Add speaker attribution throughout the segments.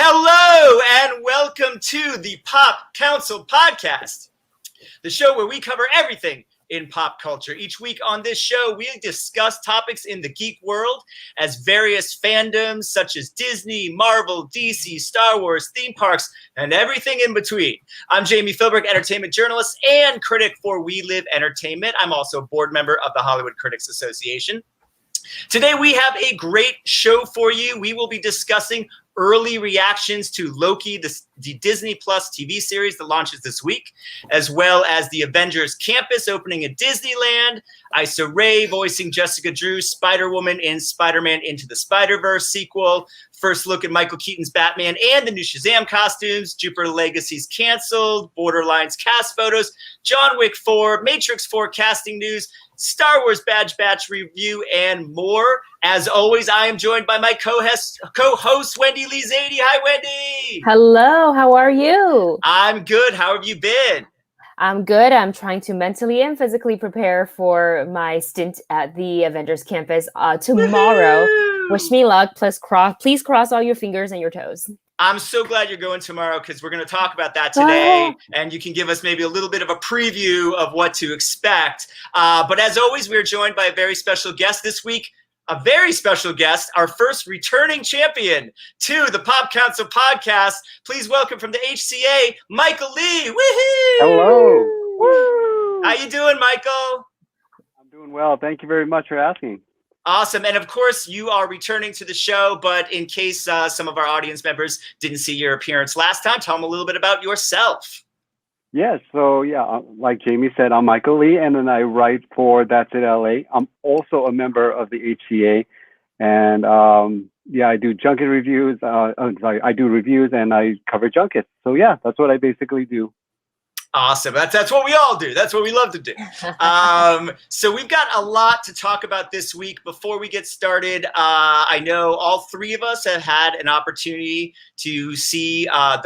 Speaker 1: Hello and welcome to the Pop Council Podcast, the show where we cover everything in pop culture. Each week on this show, we discuss topics in the geek world as various fandoms such as Disney, Marvel, DC, Star Wars, theme parks, and everything in between. I'm Jami, Philbrick, entertainment journalist and critic for We Live Entertainment. I'm also a board member of the Hollywood Critics Association. Today we have a great show for you. We will be discussing early reactions to Loki, the Disney Plus TV series that launches this week, as well as the Avengers campus opening at Disneyland, Issa Rae voicing Jessica Drew, Spider-Woman in Spider-Man Into the Spider-Verse sequel, first look at Michael Keaton's Batman and the new Shazam costumes, Jupiter Legacy's canceled, Borderlands cast photos, John Wick 4, Matrix 4 casting news, Star Wars Bad Batch review, and more. As always, I am joined by my co-host Wendy Lee Szany. Hi, Wendy.
Speaker 2: Hello, how are you?
Speaker 1: I'm good. How have you been?
Speaker 2: I'm good. I'm trying to mentally and physically prepare for my stint at the Avengers campus tomorrow.
Speaker 1: Woo-hoo!
Speaker 2: Wish me luck. Please cross all your fingers and your toes.
Speaker 1: I'm so glad you're going tomorrow because we're going to talk about that today, and you can give us maybe a little bit of a preview of what to expect. But as always, we're joined by a very special guest this week. A very special guest, our first returning champion to the Pop Council Podcast. Please welcome from the HCA, Michael Lee. Woohoo!
Speaker 3: Hello. Woo!
Speaker 1: How you doing, Michael?
Speaker 3: I'm doing well. Thank you very much for asking.
Speaker 1: Awesome. And of course, you are returning to the show, but in case some of our audience members didn't see your appearance last time, tell them a little bit about yourself.
Speaker 3: Yes. So, like Jami said, I'm Michael Lee, and then I write for That's It LA. I'm also a member of the HCA, and I do junket reviews. I do reviews and I cover junkets. So, yeah, that's what I basically do.
Speaker 1: Awesome. That's what we all do. That's what we love to do. So we've got a lot to talk about this week. Before we get started, I know all three of us have had an opportunity to see at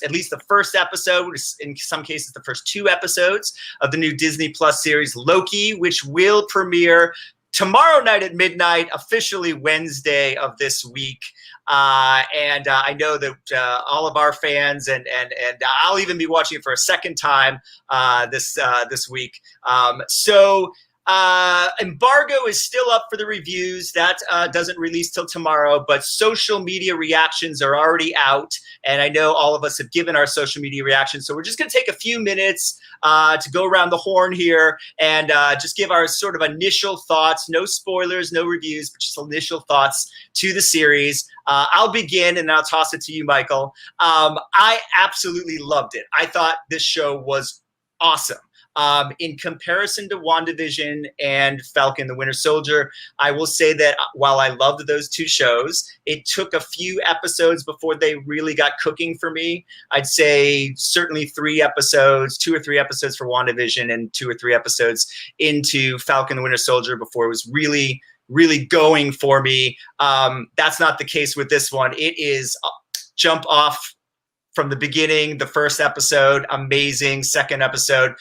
Speaker 1: least the first episode, in some cases the first two episodes of the new Disney Plus series Loki, which will premiere tomorrow night at midnight, officially Wednesday of this week. And I know that all of our fans and I'll even be watching it for a second time this week. So embargo is still up for the reviews. That doesn't release till tomorrow, but social media reactions are already out. And I know all of us have given our social media reactions. So we're just going to take a few minutes to go around the horn here and just give our sort of initial thoughts. No spoilers, no reviews, but just initial thoughts to the series. I'll begin and I'll toss it to you, Michael. I absolutely loved it. I thought this show was awesome. In comparison to WandaVision and Falcon the Winter Soldier, I will say that while I loved those two shows, it took a few episodes before they really got cooking for me. I'd say certainly 3 episodes, 2 or 3 episodes for WandaVision and 2 or 3 episodes into Falcon the Winter Soldier before it was really going for me. That's not the case with this one. It is jump off from the beginning. The first episode, amazing. Second episode,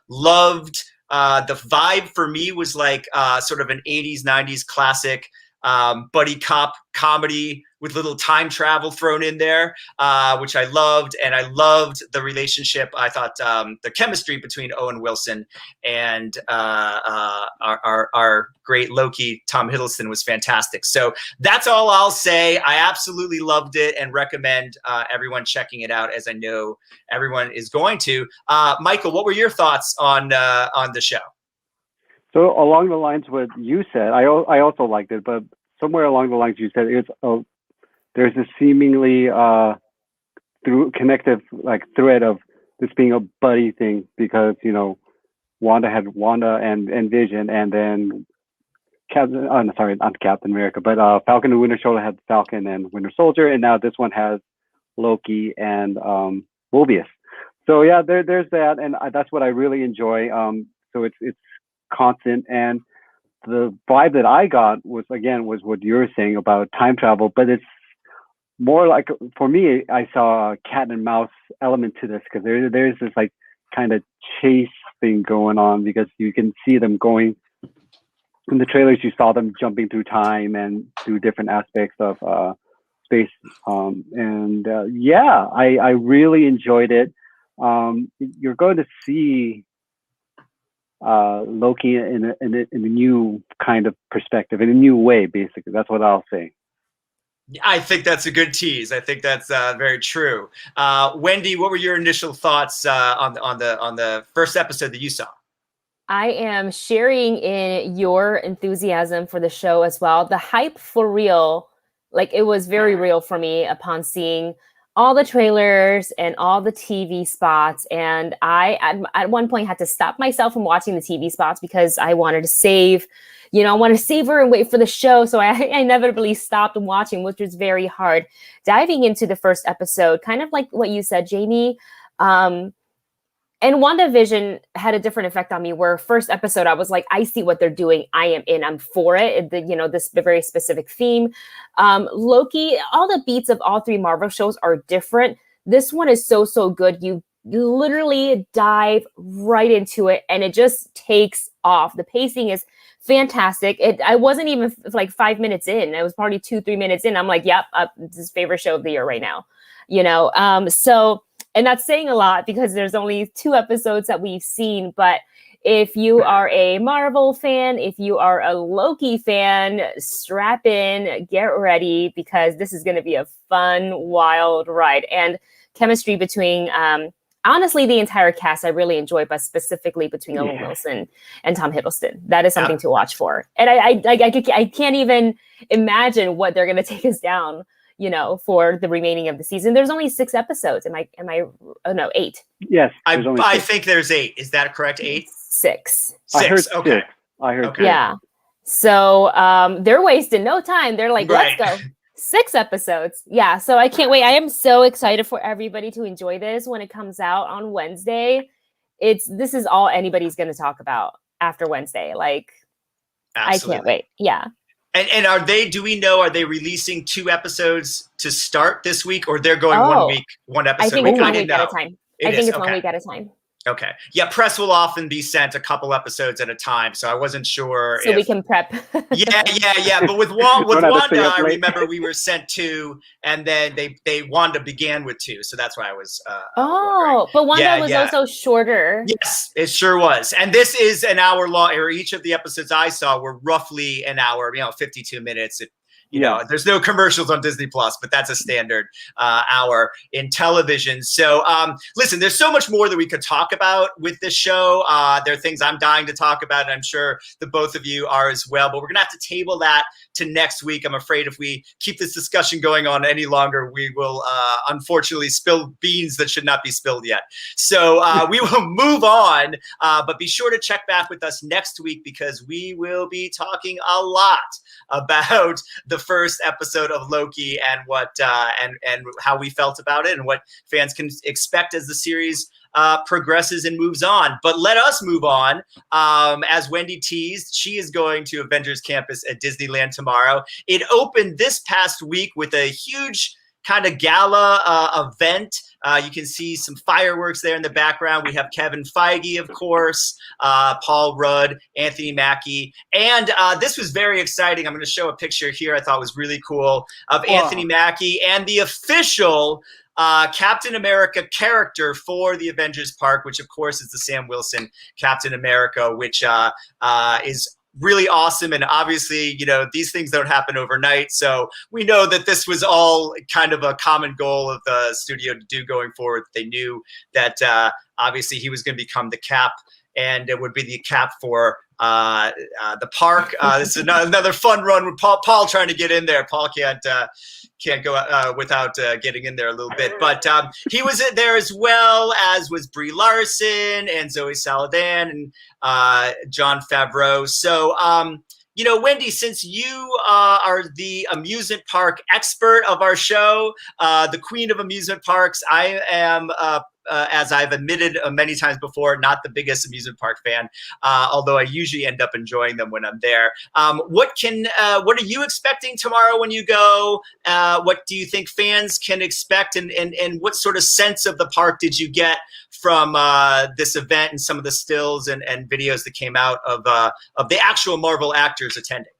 Speaker 1: loved. The vibe for me was like sort of an 80s, 90s classic buddy cop comedy with little time travel thrown in there, which I loved. And I loved the relationship. I thought the chemistry between Owen Wilson and our great Loki, Tom Hiddleston, was fantastic. So that's all I'll say. I absolutely loved it and recommend everyone checking it out, as I know everyone is going to. Michael, what were your thoughts on the show?
Speaker 3: So along the lines what you said, I also liked it, but somewhere along the lines you said, there's a seemingly connective thread of this being a buddy thing because, Wanda had Wanda and Vision, and then not Captain America, but Falcon and Winter Soldier had Falcon and Winter Soldier, and now this one has Loki and Mobius. So yeah, there's that, and that's what I really enjoy. So it's constant, and the vibe that I got was what you were saying about time travel, but it's more like, for me, I saw a cat and mouse element to this because there's this like kind of chase thing going on because you can see them going in the trailers. You saw them jumping through time and through different aspects of space. Yeah, I really enjoyed it. You're going to see Loki in a new kind of perspective, in a new way. Basically, that's what I'll say.
Speaker 1: I think that's a good tease. I think that's very true. Wendy, what were your initial thoughts on the first episode that you saw?
Speaker 2: I am sharing in your enthusiasm for the show as well. The hype for real, like it was very real for me upon seeing all the trailers and all the TV spots. And I, at one point, had to stop myself from watching the TV spots because I wanted to save, I wanted to savor and wait for the show. So I inevitably stopped watching, which was very hard. Diving into the first episode, kind of like what you said, Jami, and WandaVision had a different effect on me where first episode, I was like, I see what they're doing. I am in, I'm for it. This very specific theme. Loki, all the beats of all three Marvel shows are different. This one is so good. You literally dive right into it and it just takes off. The pacing is fantastic. I wasn't even like 5 minutes in. I was probably 2-3 minutes in. I'm like, yep, this is favorite show of the year right now. And that's saying a lot because there's only 2 episodes that we've seen. But if you are a Marvel fan, if you are a Loki fan, strap in, get ready, because this is going to be a fun, wild ride. And chemistry between, honestly, the entire cast I really enjoyed, but specifically between Owen Wilson and Tom Hiddleston. That is something to watch for. And I can't even imagine what they're going to take us down, for the remaining of the season. There's only 6 episodes. Oh no, 8.
Speaker 3: Yes.
Speaker 1: I think there's 8. Is that correct? 8?
Speaker 2: 6.
Speaker 3: I heard
Speaker 1: Okay.
Speaker 3: 6. I heard 6.
Speaker 2: Yeah. So they're wasting no time. They're like,
Speaker 1: Right.
Speaker 2: let's go. 6 episodes. Yeah. So I can't wait. I am so excited for everybody to enjoy this when it comes out on Wednesday. This is all anybody's going to talk about after Wednesday. Like,
Speaker 1: Absolutely.
Speaker 2: I can't wait. Yeah.
Speaker 1: And do we know, are they releasing 2 episodes to start this week, or they're going 1 week, 1 episode?
Speaker 2: I think it's 1 week at a time. I think it's 1 week at a time.
Speaker 1: Okay. Yeah, press will often be sent a couple episodes at a time, so I wasn't sure.
Speaker 2: So we can prep.
Speaker 1: Yeah. But with Wanda, I remember we were sent 2, and then they Wanda began with 2, so that's why I was.
Speaker 2: Wondering. But Wanda was also shorter.
Speaker 1: Yes, it sure was. And this is an hour long. Or each of the episodes I saw were roughly an hour, 52 minutes. There's no commercials on Disney Plus, but that's a standard hour in television. So listen, there's so much more that we could talk about with this show. There are things I'm dying to talk about, and I'm sure the both of you are as well. But we're gonna have to table that to next week. I'm afraid if we keep this discussion going on any longer, we will unfortunately spill beans that should not be spilled yet. So we will move on, but be sure to check back with us next week because we will be talking a lot about the first episode of Loki and what and how we felt about it and what fans can expect as the series progresses and moves on. But let us move on. As Wendy teased, she is going to Avengers Campus at Disneyland tomorrow. It opened this past week with a huge kind of gala event. You can see some fireworks there in the background. We have Kevin Feige, of course, Paul Rudd, Anthony Mackie. And this was very exciting. I'm going to show a picture here I thought was really cool of Anthony Mackie and the official Captain America character for the Avengers Park, which, of course, is the Sam Wilson Captain America, which is really awesome. And obviously, these things don't happen overnight. So we know that this was all kind of a common goal of the studio to do going forward. They knew that obviously he was going to become the Cap, and it would be the Cap for the park. This is another fun run with Paul trying to get in there. Paul can't go without getting in there a little bit. But he was in there as well, as was Brie Larson and Zoe Saldana and Jon Favreau. So, Wendy, since you are the amusement park expert of our show, the queen of amusement parks, I am as I've admitted many times before, not the biggest amusement park fan, although I usually end up enjoying them when I'm there. What are you expecting tomorrow when you go? What do you think fans can expect, and what sort of sense of the park did you get from this event and some of the stills and videos that came out of the actual Marvel actors attending?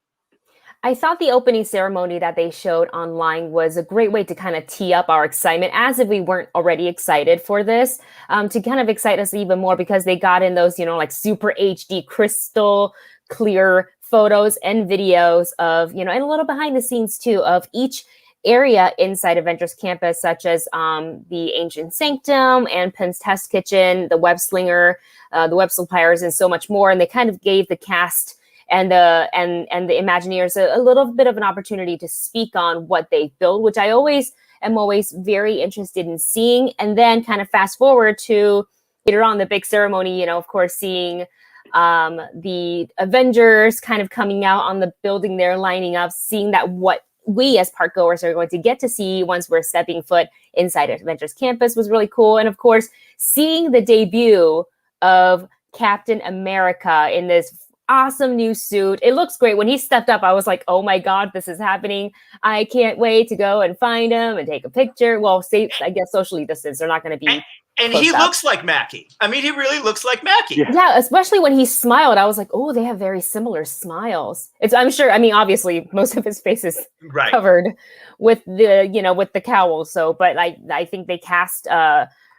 Speaker 2: I thought the opening ceremony that they showed online was a great way to kind of tee up our excitement, as if we weren't already excited for this, to kind of excite us even more, because they got in those, like super HD crystal clear photos and videos of, and a little behind the scenes too of each area inside Avengers Campus, such as the Ancient Sanctum and Pym's Test Kitchen, the Web Slinger, the Web Suppliers, and so much more. And they kind of gave the cast and the Imagineers a little bit of an opportunity to speak on what they built, which I am always very interested in seeing. And then kind of fast forward to later on the big ceremony, of course, seeing the Avengers kind of coming out on the building there, lining up, seeing that what we as park goers are going to get to see once we're stepping foot inside Avengers Campus was really cool. And of course, seeing the debut of Captain America in this awesome new suit. It looks great. When he stepped up, I was like, oh my God, this is happening. I can't wait to go and find him and take a picture. Well, I guess socially distance. They're not going to be.
Speaker 1: And he looks like Mackie. I mean, he really looks like Mackie.
Speaker 2: Yeah, especially when he smiled. I was like, oh, they have very similar smiles. I'm sure, obviously, most of his face is covered with the cowl. So, but I think they cast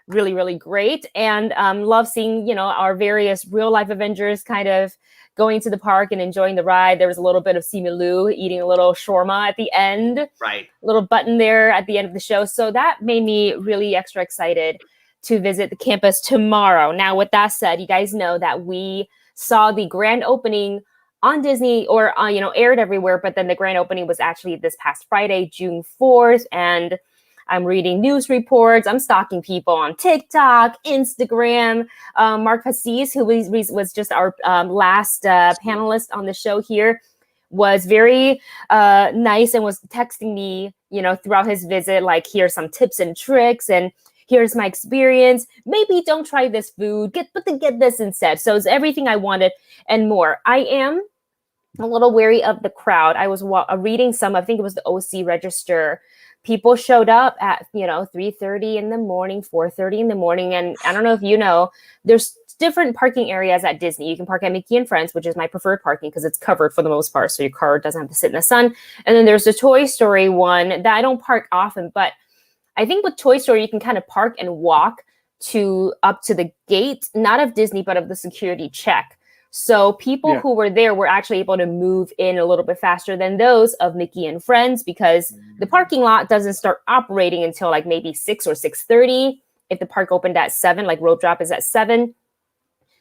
Speaker 2: really, really great. And love seeing, our various real life Avengers kind of going to the park and enjoying the ride. There was a little bit of Simu Liu eating a little shawarma at the end.
Speaker 1: Right.
Speaker 2: A little button there at the end of the show. So that made me really extra excited to visit the campus tomorrow. Now, with that said, you guys know that we saw the grand opening on Disney or, aired everywhere, but then the grand opening was actually this past Friday, June 4th. And I'm reading news reports. I'm stalking people on TikTok, Instagram. Mark Hassis, who was just our last panelist on the show here, was very nice and was texting me, throughout his visit, like, here's some tips and tricks, and here's my experience. Maybe don't try this food, get this instead. So it's everything I wanted and more. I am a little wary of the crowd. I was reading I think it was the OC Register. People showed up at, 3:30 in the morning, 4:30 in the morning. And I don't know if you know, there's different parking areas at Disney. You can park at Mickey and Friends, which is my preferred parking because it's covered for the most part. So your car doesn't have to sit in the sun. And then there's the Toy Story one that I don't park often, but I think with Toy Story, you can kind of park and walk up to the gate, not of Disney, but of the security check. So people who were there were actually able to move in a little bit faster than those of Mickey and Friends, because the parking lot doesn't start operating until like maybe 6 or 6:30. If the park opened at 7, like road drop is at 7.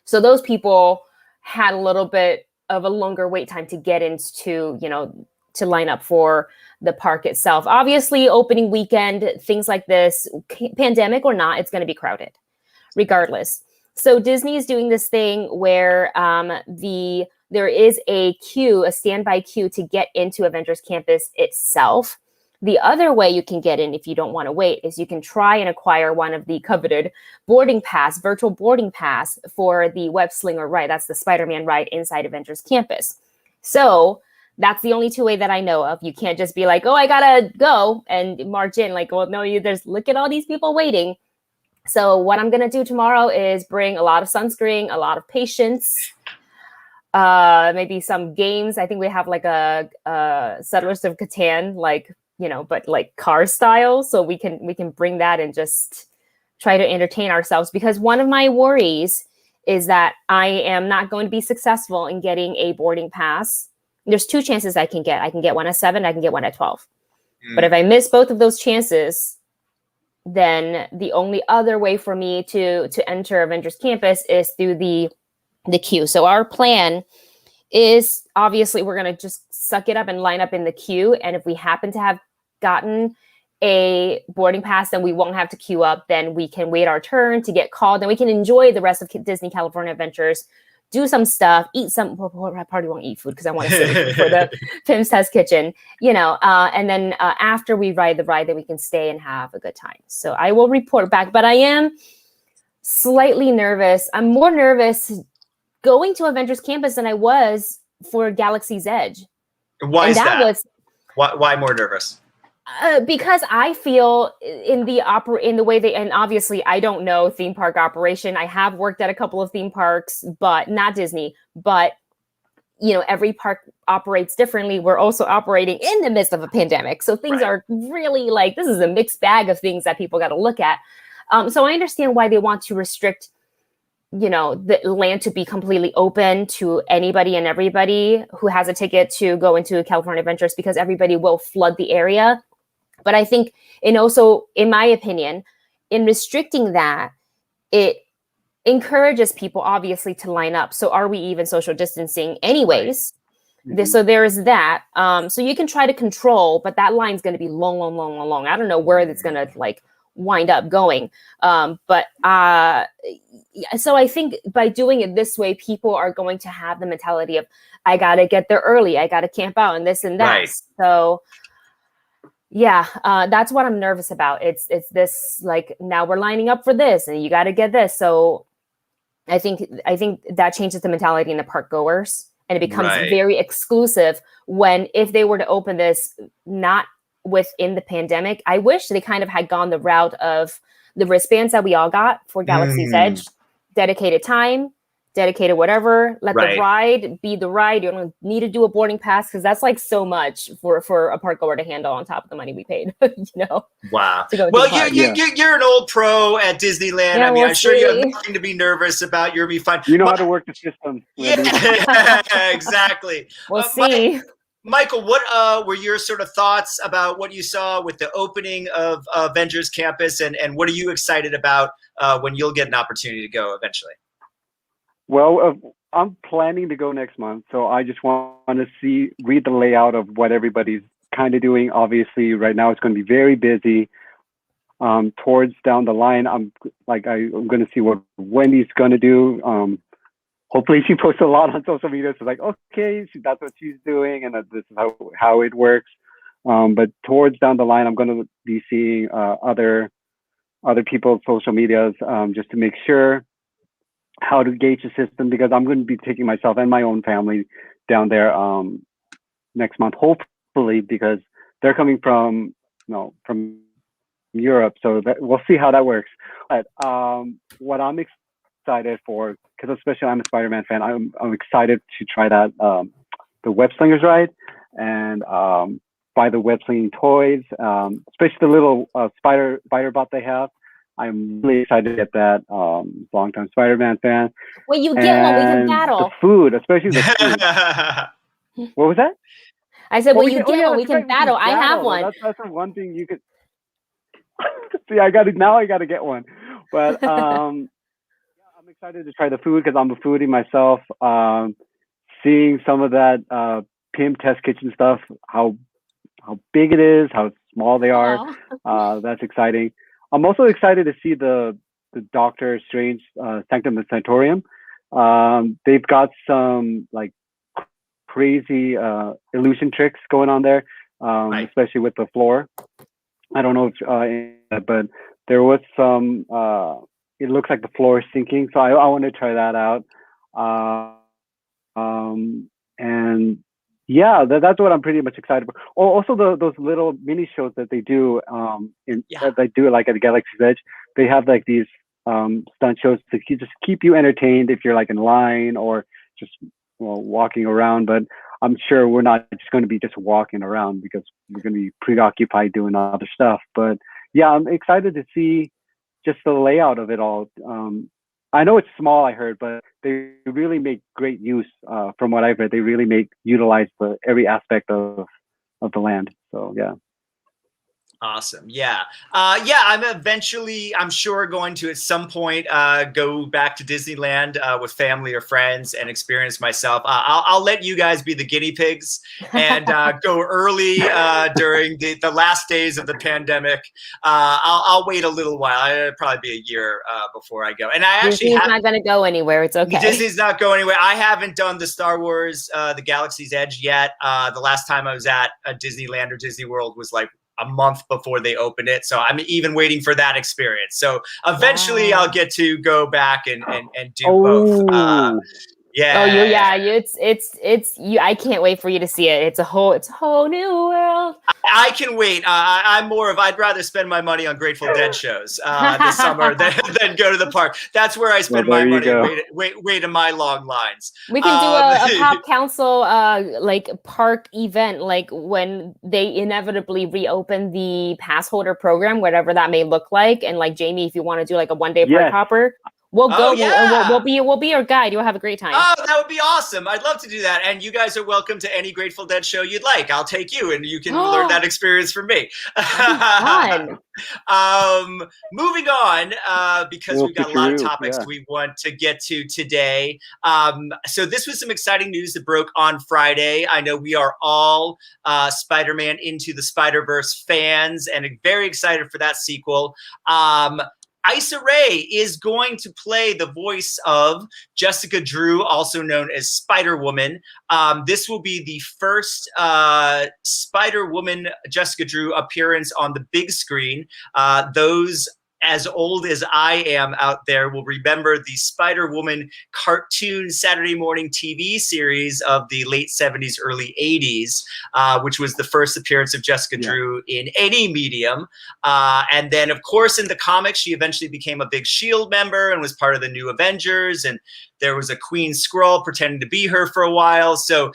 Speaker 2: So those people had a little bit of a longer wait time to get into, to line up for the park itself. Obviously, opening weekend, things like this, pandemic or not, it's going to be crowded regardless. So Disney is doing this thing where there is a standby queue to get into Avengers Campus itself. The other way you can get in if you don't want to wait is you can try and acquire one of the coveted virtual boarding pass for the Web Slinger ride. That's the Spider-Man ride inside Avengers Campus. So that's the only two way that I know of. You can't just be like, oh, I gotta go and march in. Like, well, no, look at all these people waiting. So what I'm going to do tomorrow is bring a lot of sunscreen, a lot of patience, maybe some games. I think we have like a Settlers of Catan, but like car style. So we can bring that and just try to entertain ourselves, because one of my worries is that I am not going to be successful in getting a boarding pass. There's 2 chances I can get. I can get one at 7, I can get one at 12. But if I miss both of those chances, then the only other way for me to enter Avengers Campus is through the queue. So our plan is, obviously, we're going to just suck it up and line up in the queue. And if we happen to have gotten a boarding pass, then we won't have to queue up. Then we can wait our turn to get called. Then we can enjoy the rest of Disney California Adventures, do some stuff, eat some. I probably won't eat food because I want to save for the Pym's Test Kitchen, and then after we ride the ride, then we can stay and have a good time. So I will report back, but I am slightly nervous. I'm more nervous going to Avengers Campus than I was for Galaxy's Edge.
Speaker 1: Why is that? Why more nervous?
Speaker 2: Because I feel in the way they, and obviously I don't know theme park operation. I have worked at a couple of theme parks, but not Disney. But every park operates differently. We're also operating in the midst of a pandemic. So things are really like, this is a mixed bag of things that people got to look at. So I understand why they want to restrict, the land to be completely open to anybody and everybody who has a ticket to go into California Adventures, because everybody will flood the area. But I think, and also, in my opinion, in restricting that, it encourages people obviously to line up. So are we even social distancing anyways? So there is that. So you can try to control, but that line's going to be long, long, long, long, long. I don't know where it's going to like wind up going. So I think by doing it this way, people are going to have the mentality of, I got to get there early. I got to camp out and this and that. Right. So yeah, that's what I'm nervous about. It's this, like, now we're lining up for this and you got to get this. So I think that changes the mentality in the park goers, and it becomes very exclusive when, if they were to open this not within the pandemic, I wish they kind of had gone the route of the wristbands that we all got for Galaxy's Edge, dedicated time, dedicated whatever, let the ride be the ride. You don't need to do a boarding pass, because that's like so much for a park goer to handle on top of the money we paid.
Speaker 1: Wow. Well, you're an old pro at Disneyland.
Speaker 2: Yeah,
Speaker 1: I mean, I'm sure you have nothing to be nervous about. You'll be fine.
Speaker 3: You know how to work the system.
Speaker 1: Yeah, exactly.
Speaker 2: We'll see.
Speaker 1: Michael, what were your sort of thoughts about what you saw with the opening of Avengers Campus, and what are you excited about when you'll get an opportunity to go eventually?
Speaker 3: Well, I'm planning to go next month, so I just want to read the layout of what everybody's kind of doing. Obviously, right now it's going to be very busy. Towards down the line, I'm going to see what Wendy's going to do. Hopefully, she posts a lot on social media. So like, okay, that's what she's doing, and this is how it works. But towards down the line, I'm going to be seeing other people's social medias just to make sure how to gauge the system, because I'm going to be taking myself and my own family down there next month, hopefully, because they're coming from Europe, so we'll see how that works. But what I'm excited for, because especially I'm a Spider-Man fan, I'm excited to try that the web slingers ride, and buy the web slinging toys, especially the little spider bot they have. I'm really excited to get that. Long-time Spider-Man fan.
Speaker 2: When you get one, we can battle.
Speaker 3: The food, especially the food. What was that?
Speaker 2: I said, when you get one, we can battle. I have one.
Speaker 3: That's the one thing you could. See, I got to get one. But I'm excited to try the food, because I'm a foodie myself. Seeing some of that Pimp Test Kitchen stuff, how big it is, how small they are. That's exciting. I'm also excited to see the Doctor Strange Sanctum Sanctorum. They've got some like crazy illusion tricks going on there, especially with the floor. I don't know if, but there was some. It looks like the floor is sinking, so I want to try that out. And yeah, that's what I'm pretty much excited about. Also, those little mini shows that they do that they do like at the Galaxy's Edge. They have like these stunt shows to just keep you entertained if you're like in line or just walking around. But I'm sure we're not just going to be just walking around, because we're going to be preoccupied doing other stuff. But yeah, I'm excited to see just the layout of it all. I know it's small, I heard, but they really make great use. From what I've read, they really utilize every aspect of the land. So yeah.
Speaker 1: Awesome. Yeah. I'm eventually, I'm sure, going to at some point go back to Disneyland with family or friends and experience myself. I'll let you guys be the guinea pigs and go early during the last days of the pandemic. I'll wait a little while. It'll probably be a year before I go. And I actually
Speaker 2: Disney's not going to go anywhere. It's okay.
Speaker 1: Disney's not going anywhere. I haven't done the Star Wars, the Galaxy's Edge yet. The last time I was at a Disneyland or Disney World was like a month before they opened it. So I'm even waiting for that experience. So eventually I'll get to go back and do both. Yeah.
Speaker 2: Oh, it's you. I can't wait for you to see it. It's a whole new world.
Speaker 1: I can wait. I'm more of I'd rather spend my money on Grateful Dead shows this summer than go to the park. That's where I spend my money. Wait in my long lines.
Speaker 2: We can do a pop council like park event, like when they inevitably reopen the pass holder program, whatever that may look like. And like Jami, if you want to do like a 1 day park hopper, we'll go. And we'll be your guide. You'll have a great time.
Speaker 1: Oh, that would be awesome. I'd love to do that. And you guys are welcome to any Grateful Dead show you'd like. I'll take you and you can learn that experience from me.
Speaker 2: Fun.
Speaker 1: Moving on, because we've got a lot of topics we want to get to today. So this was some exciting news that broke on Friday. I know we are all Spider-Man Into the Spider-Verse fans and very excited for that sequel. Issa Rae is going to play the voice of Jessica Drew, also known as Spider-Woman. This will be the first Spider-Woman Jessica Drew appearance on the big screen. Those as old as I am out there will remember the Spider-Woman cartoon Saturday morning TV series of the late 70s, early 80s, which was the first appearance of Jessica Drew in any medium. And then, of course, in the comics, she eventually became a big S.H.I.E.L.D. member and was part of the new Avengers. And there was a Queen Skrull pretending to be her for a while. So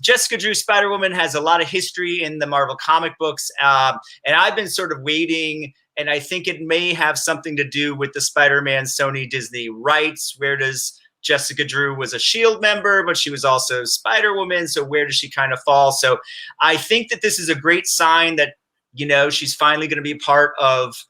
Speaker 1: Jessica Drew Spider-Woman has a lot of history in the Marvel comic books. And I've been sort of waiting, and I think it may have something to do with the Spider-Man Sony Disney rights. Where does Jessica Drew was a S.H.I.E.L.D. member, but she was also Spider-Woman. So where does she kind of fall? So I think that this is a great sign that, you know, she's finally going to be part of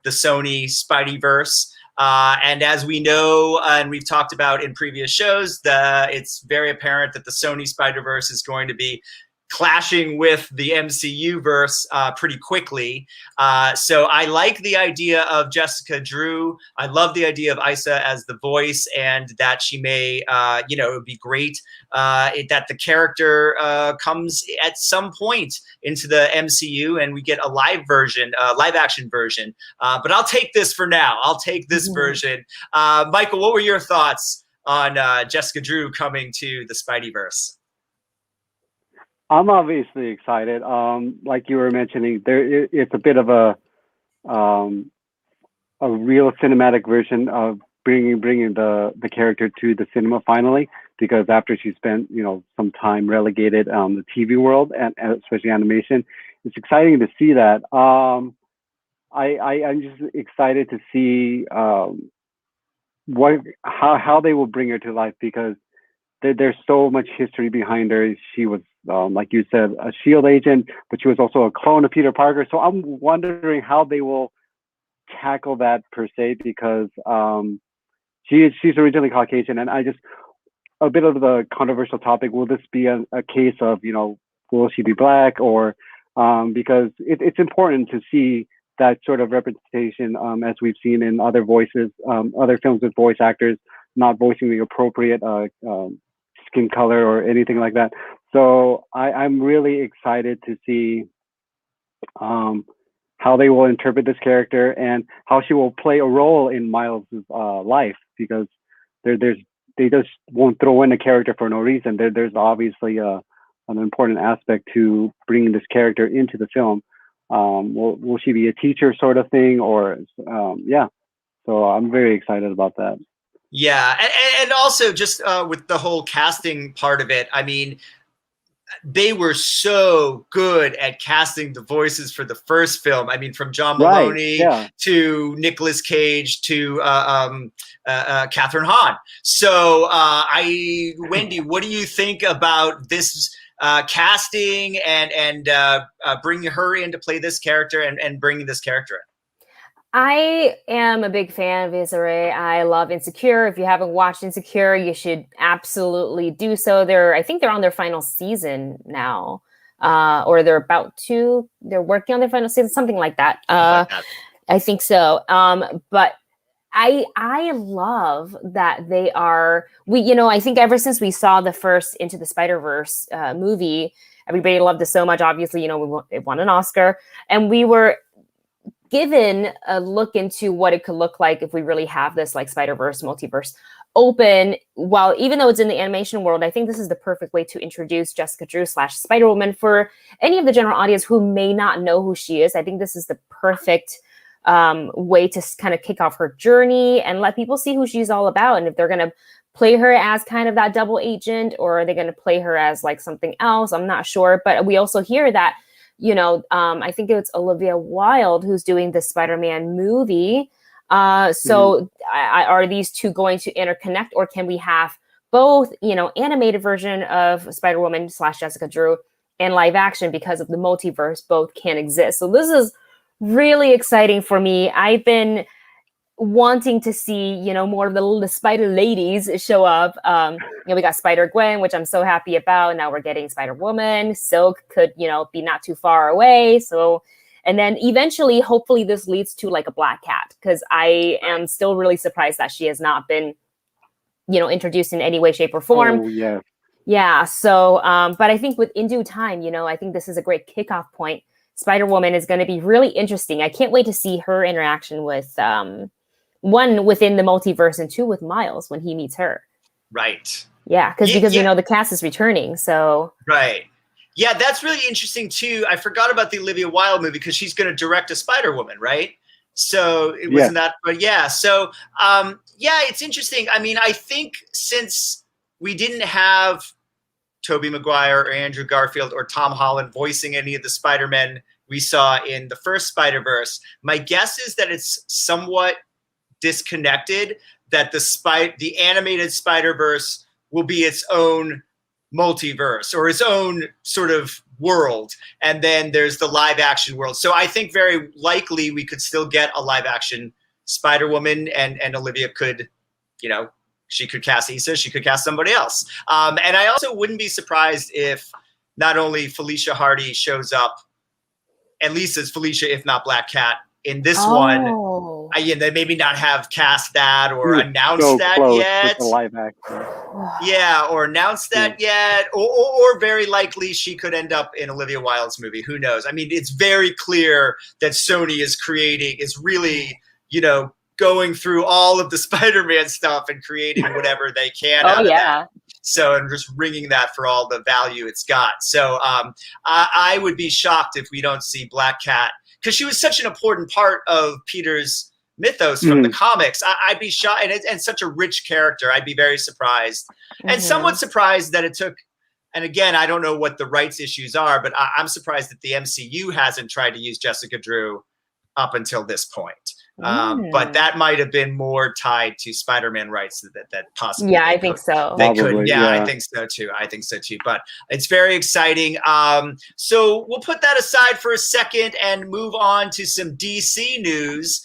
Speaker 1: the Sony Spideyverse. And as we know, and we've talked about in previous shows, it's very apparent that the Sony Spider-Verse is going to be clashing with the MCU verse pretty quickly. So I like the idea of Jessica Drew. I love the idea of Issa as the voice, and that she may, it would be great that the character comes at some point into the MCU and we get a live action version. But I'll take this for now. I'll take this version. Michael, what were your thoughts on Jessica Drew coming to the Spideyverse?
Speaker 3: I'm obviously excited. Like you were mentioning, it's a bit of a real cinematic version of bringing the character to the cinema finally, because after she spent some time relegated on the TV world and especially animation, it's exciting to see that. I'm just excited to see how they will bring her to life, because there's so much history behind her. She was, like you said, a S.H.I.E.L.D. agent, but she was also a clone of Peter Parker. So I'm wondering how they will tackle that per se, because she's originally Caucasian, and a bit of the controversial topic. Will this be a case of, will she be black, or because it's important to see that sort of representation, as we've seen in other other films with voice actors not voicing the appropriate skin color or anything like that. So I'm really excited to see how they will interpret this character and how she will play a role in Miles' life, because they just won't throw in a character for no reason. There's obviously an important aspect to bringing this character into the film. Will she be a teacher sort of thing, or so I'm very excited about that.
Speaker 1: Yeah, and also just with the whole casting part of it, I mean, they were so good at casting the voices for the first film. I mean, from John Maloney to Nicolas Cage to Catherine Hahn. So, Wendy, what do you think about this casting and bringing her in to play this character and bringing this character in?
Speaker 2: I am a big fan of Issa Rae. I love Insecure. If you haven't watched Insecure, you should absolutely do so. I think they're on their final season now, or they're about to. They're working on their final season, something like that. I think so. But I love that they are. I think ever since we saw the first Into the Spider-Verse movie, everybody loved it so much. Obviously, it won an Oscar, and we were given a look into what it could look like if we really have this like Spider-Verse multiverse open, while even though it's in the animation world, I think this is the perfect way to introduce Jessica Drew / Spider-Woman for any of the general audience who may not know who she is. I think this is the perfect way to kind of kick off her journey and let people see who she's all about. And if they're going to play her as kind of that double agent, or are they going to play her as like something else? I'm not sure. But we also hear that, you know, I think it's Olivia Wilde who's doing the Spider-Man movie. So are these two going to interconnect, or can we have both, you know, animated version of Spider-Woman / Jessica Drew and live action? Because of the multiverse, both can exist. So this is really exciting for me. I've been wanting to see, you know, more of the Spider ladies show up. You know, we got Spider Gwen, which I'm so happy about. Now we're getting Spider Woman. Silk could, you know, be not too far away. So, and then eventually, hopefully this leads to like a Black Cat, because I am still really surprised that she has not been, you know, introduced in any way, shape, or form.
Speaker 3: Oh, yeah.
Speaker 2: Yeah. So, but I think in due time, you know, I think this is a great kickoff point. Spider-Woman is going to be really interesting. I can't wait to see her interaction with, one, within the multiverse, and two, with Miles when he meets her.
Speaker 1: Right.
Speaker 2: Yeah, because you know the cast is returning. So
Speaker 1: right. Yeah, that's really interesting too. I forgot about the Olivia Wilde movie because she's going to direct a Spider-Woman, right? So it wasn't that, but yeah. So yeah, it's interesting. I mean, I think since we didn't have Tobey Maguire or Andrew Garfield or Tom Holland voicing any of the Spider-Men we saw in the first Spider-Verse, my guess is that it's somewhat disconnected, that the animated Spider-Verse will be its own multiverse or its own sort of world, and then there's the live action world. So I think very likely we could still get a live action Spider-Woman, and Olivia could, you know, she could cast Issa, she could cast somebody else. And I also wouldn't be surprised if not only Felicia Hardy shows up, at least as Felicia, if not Black Cat, in this one. They maybe not have cast that or announced that yet.
Speaker 3: Live action.
Speaker 1: Yeah, or announced that yet. Or very likely she could end up in Olivia Wilde's movie. Who knows? I mean, it's very clear that Sony is really, you know, going through all of the Spider-Man stuff and creating whatever they can out of that. So, and just wringing that for all the value it's got. So I would be shocked if we don't see Black Cat, because she was such an important part of Peter's mythos from the comics. I'd be shocked, and such a rich character. I'd be very surprised, and somewhat surprised that it took. And again, I don't know what the rights issues are, but I'm surprised that the MCU hasn't tried to use Jessica Drew up until this point. But that might have been more tied to Spider-Man rights that possibly.
Speaker 2: Yeah, I think so.
Speaker 1: They could. Yeah, I think so too. But it's very exciting. So we'll put that aside for a second and move on to some DC news.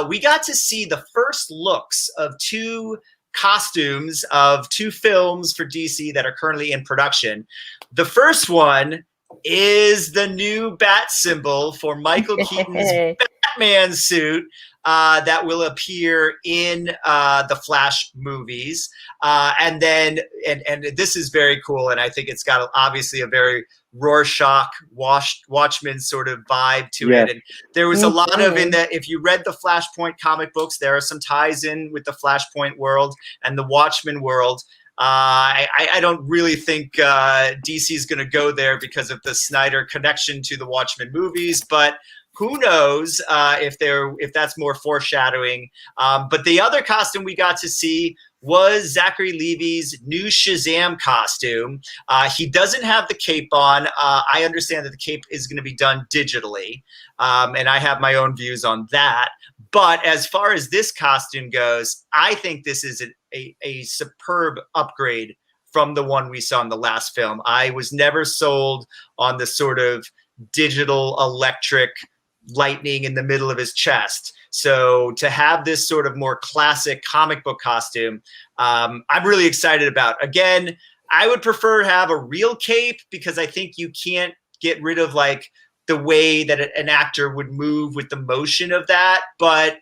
Speaker 1: We got to see the first looks of two costumes of two films for DC that are currently in production. The first one is the new bat symbol for Michael Keaton's Batman suit that will appear in the Flash movies. And this is very cool, and I think it's got obviously a very Rorschach Watchmen sort of vibe to it. And there was a lot of, if you read the Flashpoint comic books, there are some ties in with the Flashpoint world and the Watchmen world. I don't really think DC is going to go there because of the Snyder connection to the Watchmen movies, but who knows if that's more foreshadowing. But the other costume we got to see was Zachary Levy's new Shazam costume. He doesn't have the cape on. I understand that the cape is going to be done digitally, and I have my own views on that. But as far as this costume goes, I think this is a superb upgrade from the one we saw in the last film. I was never sold on the sort of digital electric lightning in the middle of his chest. So to have this sort of more classic comic book costume, I'm really excited about. Again, I would prefer to have a real cape, because I think you can't get rid of like the way that an actor would move with the motion of that. But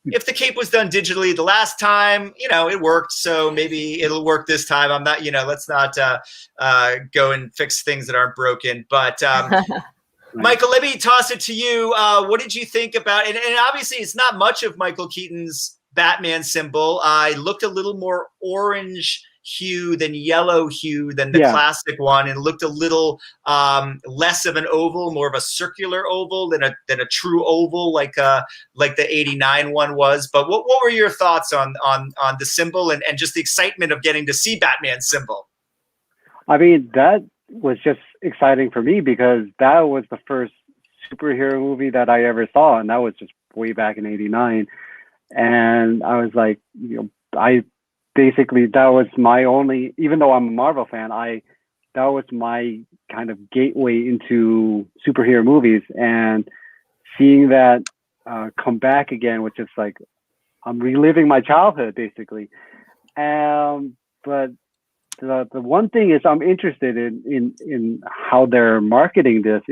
Speaker 1: if the cape was done digitally the last time, you know, it worked. So maybe it'll work this time. I'm not, you know, let's not go and fix things that aren't broken. But Michael, let me toss it to you. What did you think about it? And obviously it's not much of Michael Keaton's Batman symbol. I looked a little more orange hue than yellow hue than the classic one, and looked a little less of an oval, more of a circular oval than a true oval like the '89 one was. But what were your thoughts on the symbol and just the excitement of getting to see Batman's symbol?
Speaker 3: I mean, that was just exciting for me because that was the first superhero movie that I ever saw, and that was just way back in '89. And I was like, basically, that was my only, even though I'm a Marvel fan, that was my kind of gateway into superhero movies. And seeing that come back again, which is like, I'm reliving my childhood, basically. But the one thing is I'm interested in how they're marketing this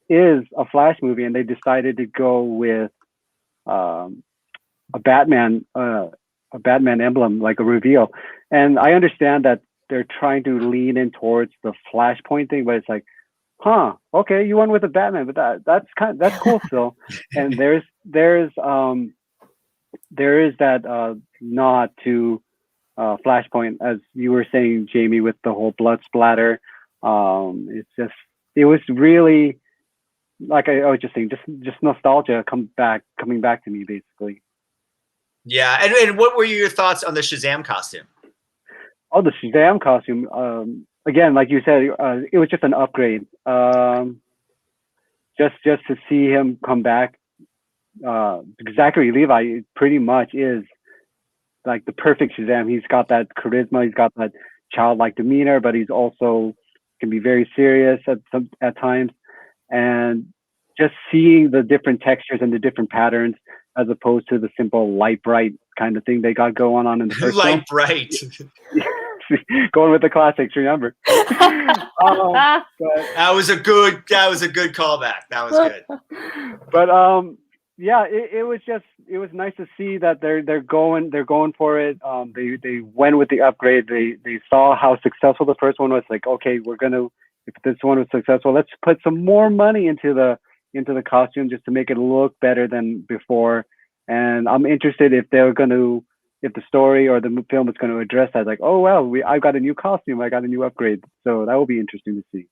Speaker 3: is a Flash movie, and they decided to go with a Batman emblem, like a reveal. And I understand that they're trying to lean in towards the Flashpoint thing, but it's like, okay, you went with a Batman, but that's cool still. And there is that nod to Flashpoint, as you were saying, Jami, with the whole blood splatter. It was really, like I was just saying, just nostalgia coming back to me, basically.
Speaker 1: Yeah, and what were your thoughts on the Shazam costume?
Speaker 3: Oh, the Shazam costume. Again, like you said, it was just an upgrade. Just to see him come back. Zachary Levi pretty much is like the perfect Shazam. He's got that charisma. He's got that childlike demeanor, but he's also can be very serious at times. And just seeing the different textures and the different patterns, as opposed to the simple light bright kind of thing they got going on in the first
Speaker 1: light bright.
Speaker 3: Going with the classics, remember?
Speaker 1: That was a good callback. That was good.
Speaker 3: But yeah, it was nice to see that they're going for it. They went with the upgrade. They saw how successful the first one was. Like, okay, if this one was successful, let's put some more money into the costume just to make it look better than before. And I'm interested if the story or the film is going to address that. Like, oh well, I've got a new costume, I got a new upgrade. So that will be interesting to see.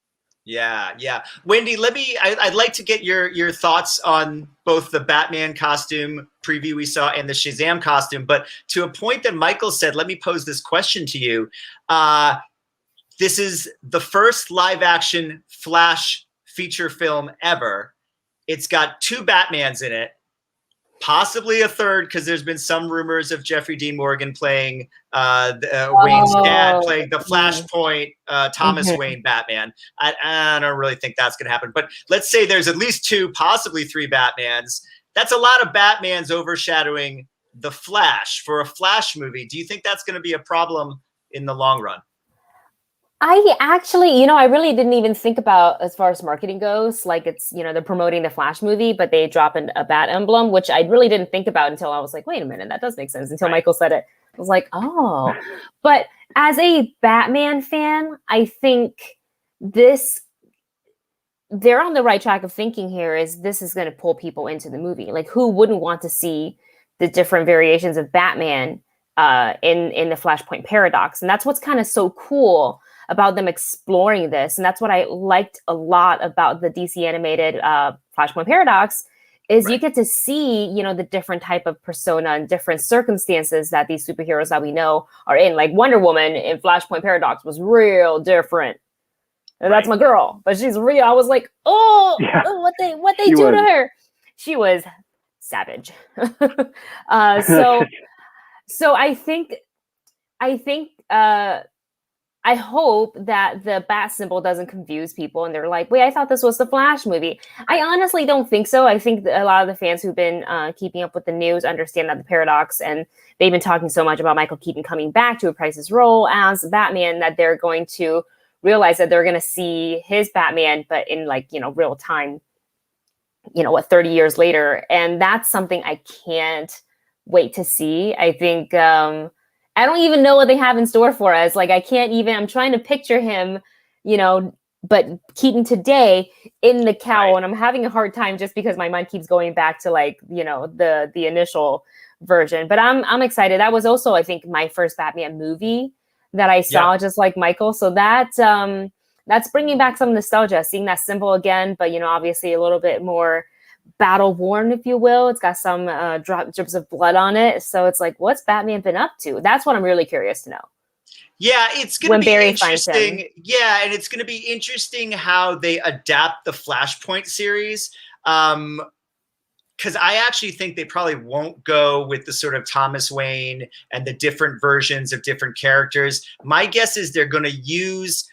Speaker 1: Yeah. Wendy, I'd like to get your thoughts on both the Batman costume preview we saw and the Shazam costume. But to a point that Michael said, let me pose this question to you. This is the first live action Flash feature film ever. It's got 2 Batmans in it, possibly a third, because there's been some rumors of Jeffrey Dean Morgan playing Wayne's dad, playing the Flashpoint Thomas Wayne Batman. I don't really think that's going to happen. But let's say there's at least 2, possibly 3 Batmans. That's a lot of Batmans overshadowing the Flash for a Flash movie. Do you think that's going to be a problem in the long run?
Speaker 2: I actually, I really didn't even think about as far as marketing goes. Like it's, they're promoting the Flash movie, but they drop in a bat emblem, which I really didn't think about until I was like, wait a minute, that does make sense. Until Michael said it. I was like, oh. But as a Batman fan, I think they're on the right track of thinking here is this is going to pull people into the movie. Like who wouldn't want to see the different variations of Batman in the Flashpoint paradox? And that's what's kind of so cool about them exploring this. And that's what I liked a lot about the DC animated Flashpoint paradox is you get to see, the different type of persona and different circumstances that these superheroes that we know are in. Like Wonder Woman in Flashpoint paradox was real different. And that's my girl, but she's real. I was like, what they do to her. She was savage. So I think I hope that the bat symbol doesn't confuse people and they're like, wait, I thought this was the Flash movie. I honestly don't think so. I think a lot of the fans who've been keeping up with the news understand that the paradox, and they've been talking so much about Michael Keaton coming back to reprise his role as Batman that they're going to realize that they're going to see his Batman, but in real time, 30 years later. And that's something I can't wait to see. I think, I don't even know what they have in store for us. Like, I'm trying to picture him, but Keaton today in the cowl, and I'm having a hard time just because my mind keeps going back to the initial version. But I'm excited. That was also, I think, my first Batman movie that I saw, just like Michael. So that's bringing back some nostalgia, seeing that symbol again, but obviously a little bit more battle worn, if you will. It's got some drips of blood on it. So it's like, what's Batman been up to? That's what I'm really curious to know.
Speaker 1: Yeah, it's going to be interesting. Yeah, and it's going to be interesting how they adapt the Flashpoint series. Because I actually think they probably won't go with the sort of Thomas Wayne and the different versions of different characters. My guess is they're going to use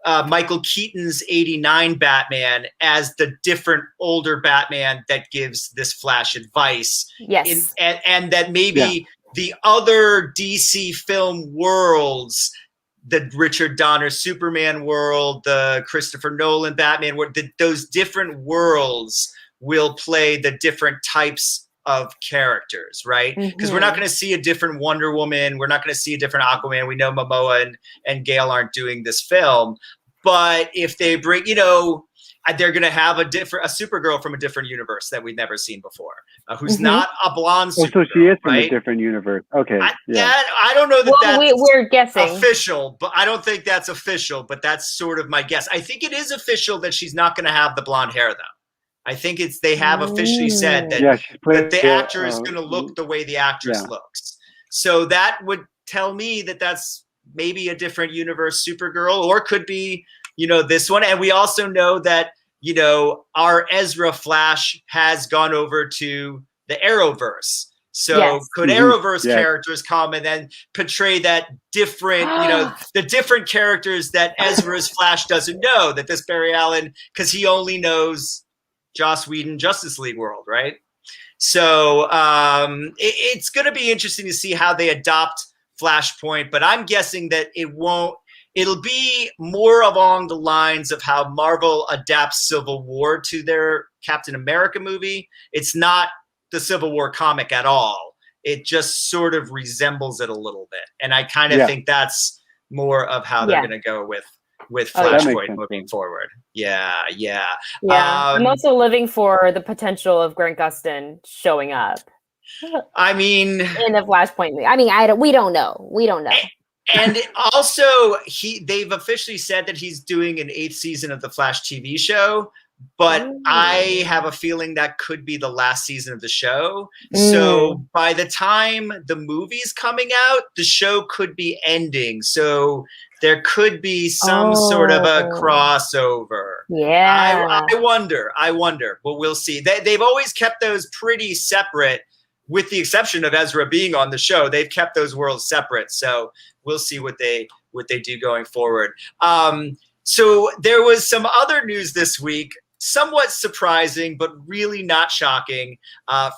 Speaker 1: Michael Keaton's 89 Batman as the different older Batman that gives this Flash advice.
Speaker 2: Yes.
Speaker 1: And that maybe the other DC film worlds, the Richard Donner Superman world, the Christopher Nolan Batman world, those different worlds will play the different types of characters, right? Because we're not going to see a different Wonder Woman. We're not going to see a different Aquaman. We know Momoa and Gale aren't doing this film. But if they bring, they're going to have a Supergirl from a different universe that we've never seen before, who's not a blonde Supergirl.
Speaker 3: So she is from
Speaker 1: right?
Speaker 3: a different universe. Okay.
Speaker 1: I don't know that
Speaker 2: we're guessing.
Speaker 1: Official, but I don't think that's official, but that's sort of my guess. I think it is official that she's not going to have the blonde hair, though. I think they have officially said that, that the actor is going to look the way the actress looks. So that would tell me that that's maybe a different universe Supergirl, or could be, this one. And we also know that, our Ezra Flash has gone over to the Arrowverse. So could Arrowverse characters come and then portray that different, the different characters that Ezra's Flash doesn't know, that this Barry Allen, because he only knows Joss Whedon Justice League world, right? So it's going to be interesting to see how they adopt Flashpoint, but I'm guessing that it'll be more along the lines of how Marvel adapts Civil War to their Captain America movie. It's not the Civil War comic at all. It just sort of resembles it a little bit. And I kind of think that's more of how they're going to go with Flashpoint moving forward. Yeah.
Speaker 2: I'm also living for the potential of Grant Gustin showing up.
Speaker 1: I mean,
Speaker 2: in the Flashpoint movie. I mean, we don't know.
Speaker 1: And also, they've officially said that he's doing an 8th season of the Flash TV show, but I have a feeling that could be the last season of the show. So by the time the movie's coming out, the show could be ending. So there could be some sort of a crossover.
Speaker 2: Yeah.
Speaker 1: I wonder, but we'll see. They've always kept those pretty separate, with the exception of Ezra being on the show. They've kept those worlds separate. So we'll see what they do going forward. So there was some other news this week, somewhat surprising, but really not shocking.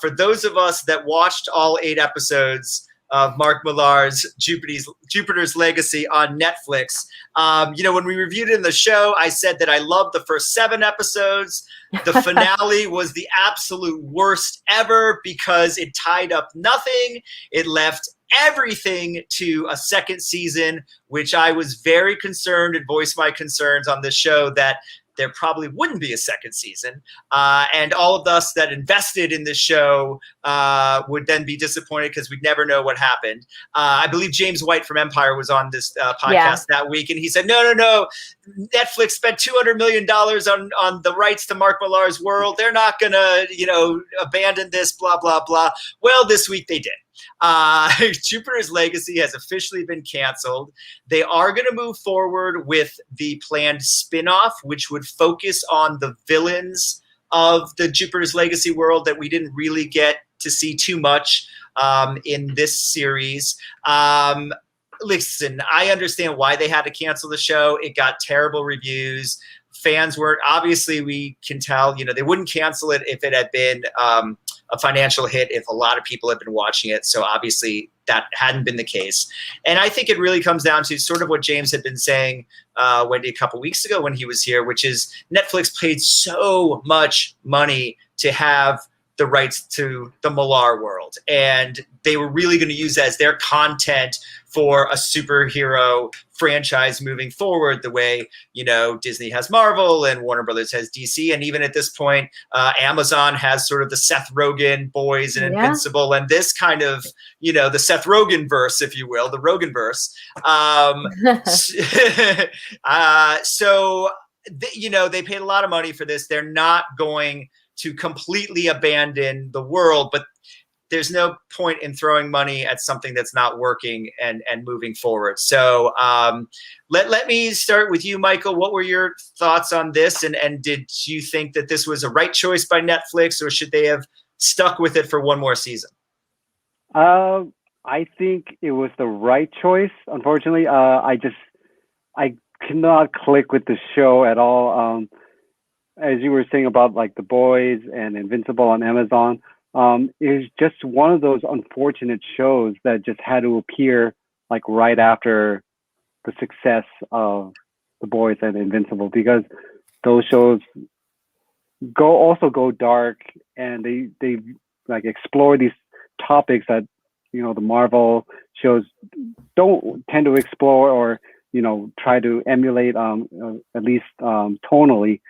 Speaker 1: For those of us that watched all 8 episodes of Mark Millar's Jupiter's Legacy on Netflix. When we reviewed it in the show, I said that I loved the first 7 episodes. The finale was the absolute worst ever because it tied up nothing. It left everything to a second season, which I was very concerned and voiced my concerns on this show that there probably wouldn't be a second season. And all of us that invested in this show would then be disappointed because we'd never know what happened. I believe James White from Empire was on this podcast that week, and he said, no, Netflix spent $200 million on the rights to Mark Millar's world. They're not going to, abandon this, blah, blah, blah. Well, this week they did. Jupiter's Legacy has officially been canceled. They are going to move forward with the planned spin-off, which would focus on the villains of the Jupiter's Legacy world that we didn't really get to see too much in this series. Listen, I understand why they had to cancel the show. It got terrible reviews. Fans weren't, obviously we can tell, they wouldn't cancel it if it had been a financial hit, if a lot of people had been watching it. So obviously that hadn't been the case. And I think it really comes down to sort of what James had been saying, Wendy, a couple weeks ago when he was here, which is Netflix paid so much money to have the rights to the Millar world. And they were really going to use that as their content for a superhero franchise moving forward, the way, you know, Disney has Marvel and Warner Brothers has DC. And even at this point, Amazon has sort of the Seth Rogen boys and Invincible, and this kind of, you know, the Seth Rogen verse, if you will, the Rogen verse. So, you know, they paid a lot of money for this. They're not going to completely abandon the world, but there's no point in throwing money at something that's not working and moving forward. So let me start with you, Michael. What were your thoughts on this? And did you think that this was a right choice by Netflix, or should they have stuck with it for one more season?
Speaker 3: I think it was the right choice. Unfortunately, I cannot click with the show at all. As you were saying about like The Boys and Invincible on Amazon, is just one of those unfortunate shows that just had to appear like right after the success of The Boys and Invincible, because those shows go dark, and they like explore these topics that, you know, the Marvel shows don't tend to explore, or, you know, try to emulate at least tonally.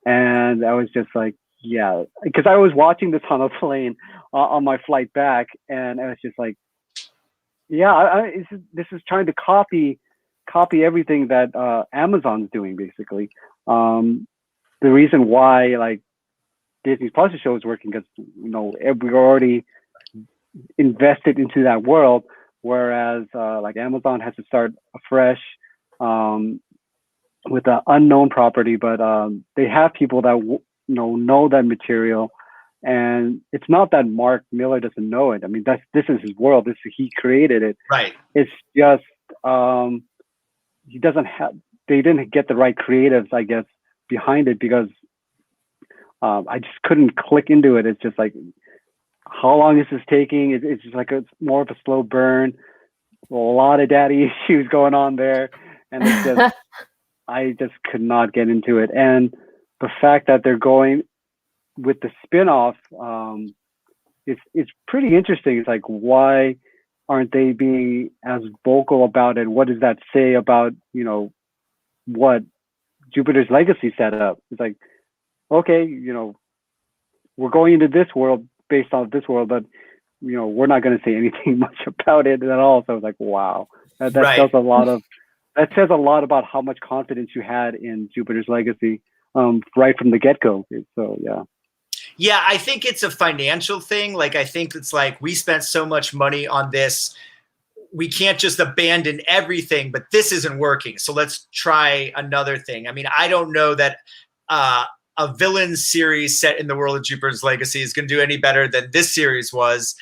Speaker 3: And I was just like, yeah, because I was watching this on a plane on my flight back, and I was just like, yeah, this is trying to copy everything that Amazon's doing, basically. The reason why like Disney Plus show is working, because, you know, we're already invested into that world, whereas like Amazon has to start afresh with an unknown property, but they have people that know that material. And it's not that Mark Miller doesn't know it. I mean, this is his world. He created it.
Speaker 1: Right.
Speaker 3: It's just he doesn't have. They didn't get the right creatives, I guess, behind it, because I just couldn't click into it. It's just like, how long is this taking? It's just like it's more of a slow burn. A lot of daddy issues going on there, and it's just I just could not get into it. And the fact that they're going with the spin-off, it's pretty interesting. It's like, why aren't they being as vocal about it? What does that say about, you know, what Jupiter's Legacy set up? It's like, okay, you know, we're going into this world based off this world, but, you know, we're not going to say anything much about it at all. So I was like, wow, that
Speaker 1: Right.
Speaker 3: says a lot of, that says a lot about how much confidence you had in Jupiter's Legacy right from the get-go. So yeah.
Speaker 1: Yeah, I think it's a financial thing. Like, I think it's like, we spent so much money on this, we can't just abandon everything, but this isn't working, so let's try another thing. I mean, I don't know that a villain series set in the world of Jupiter's Legacy is going to do any better than this series was.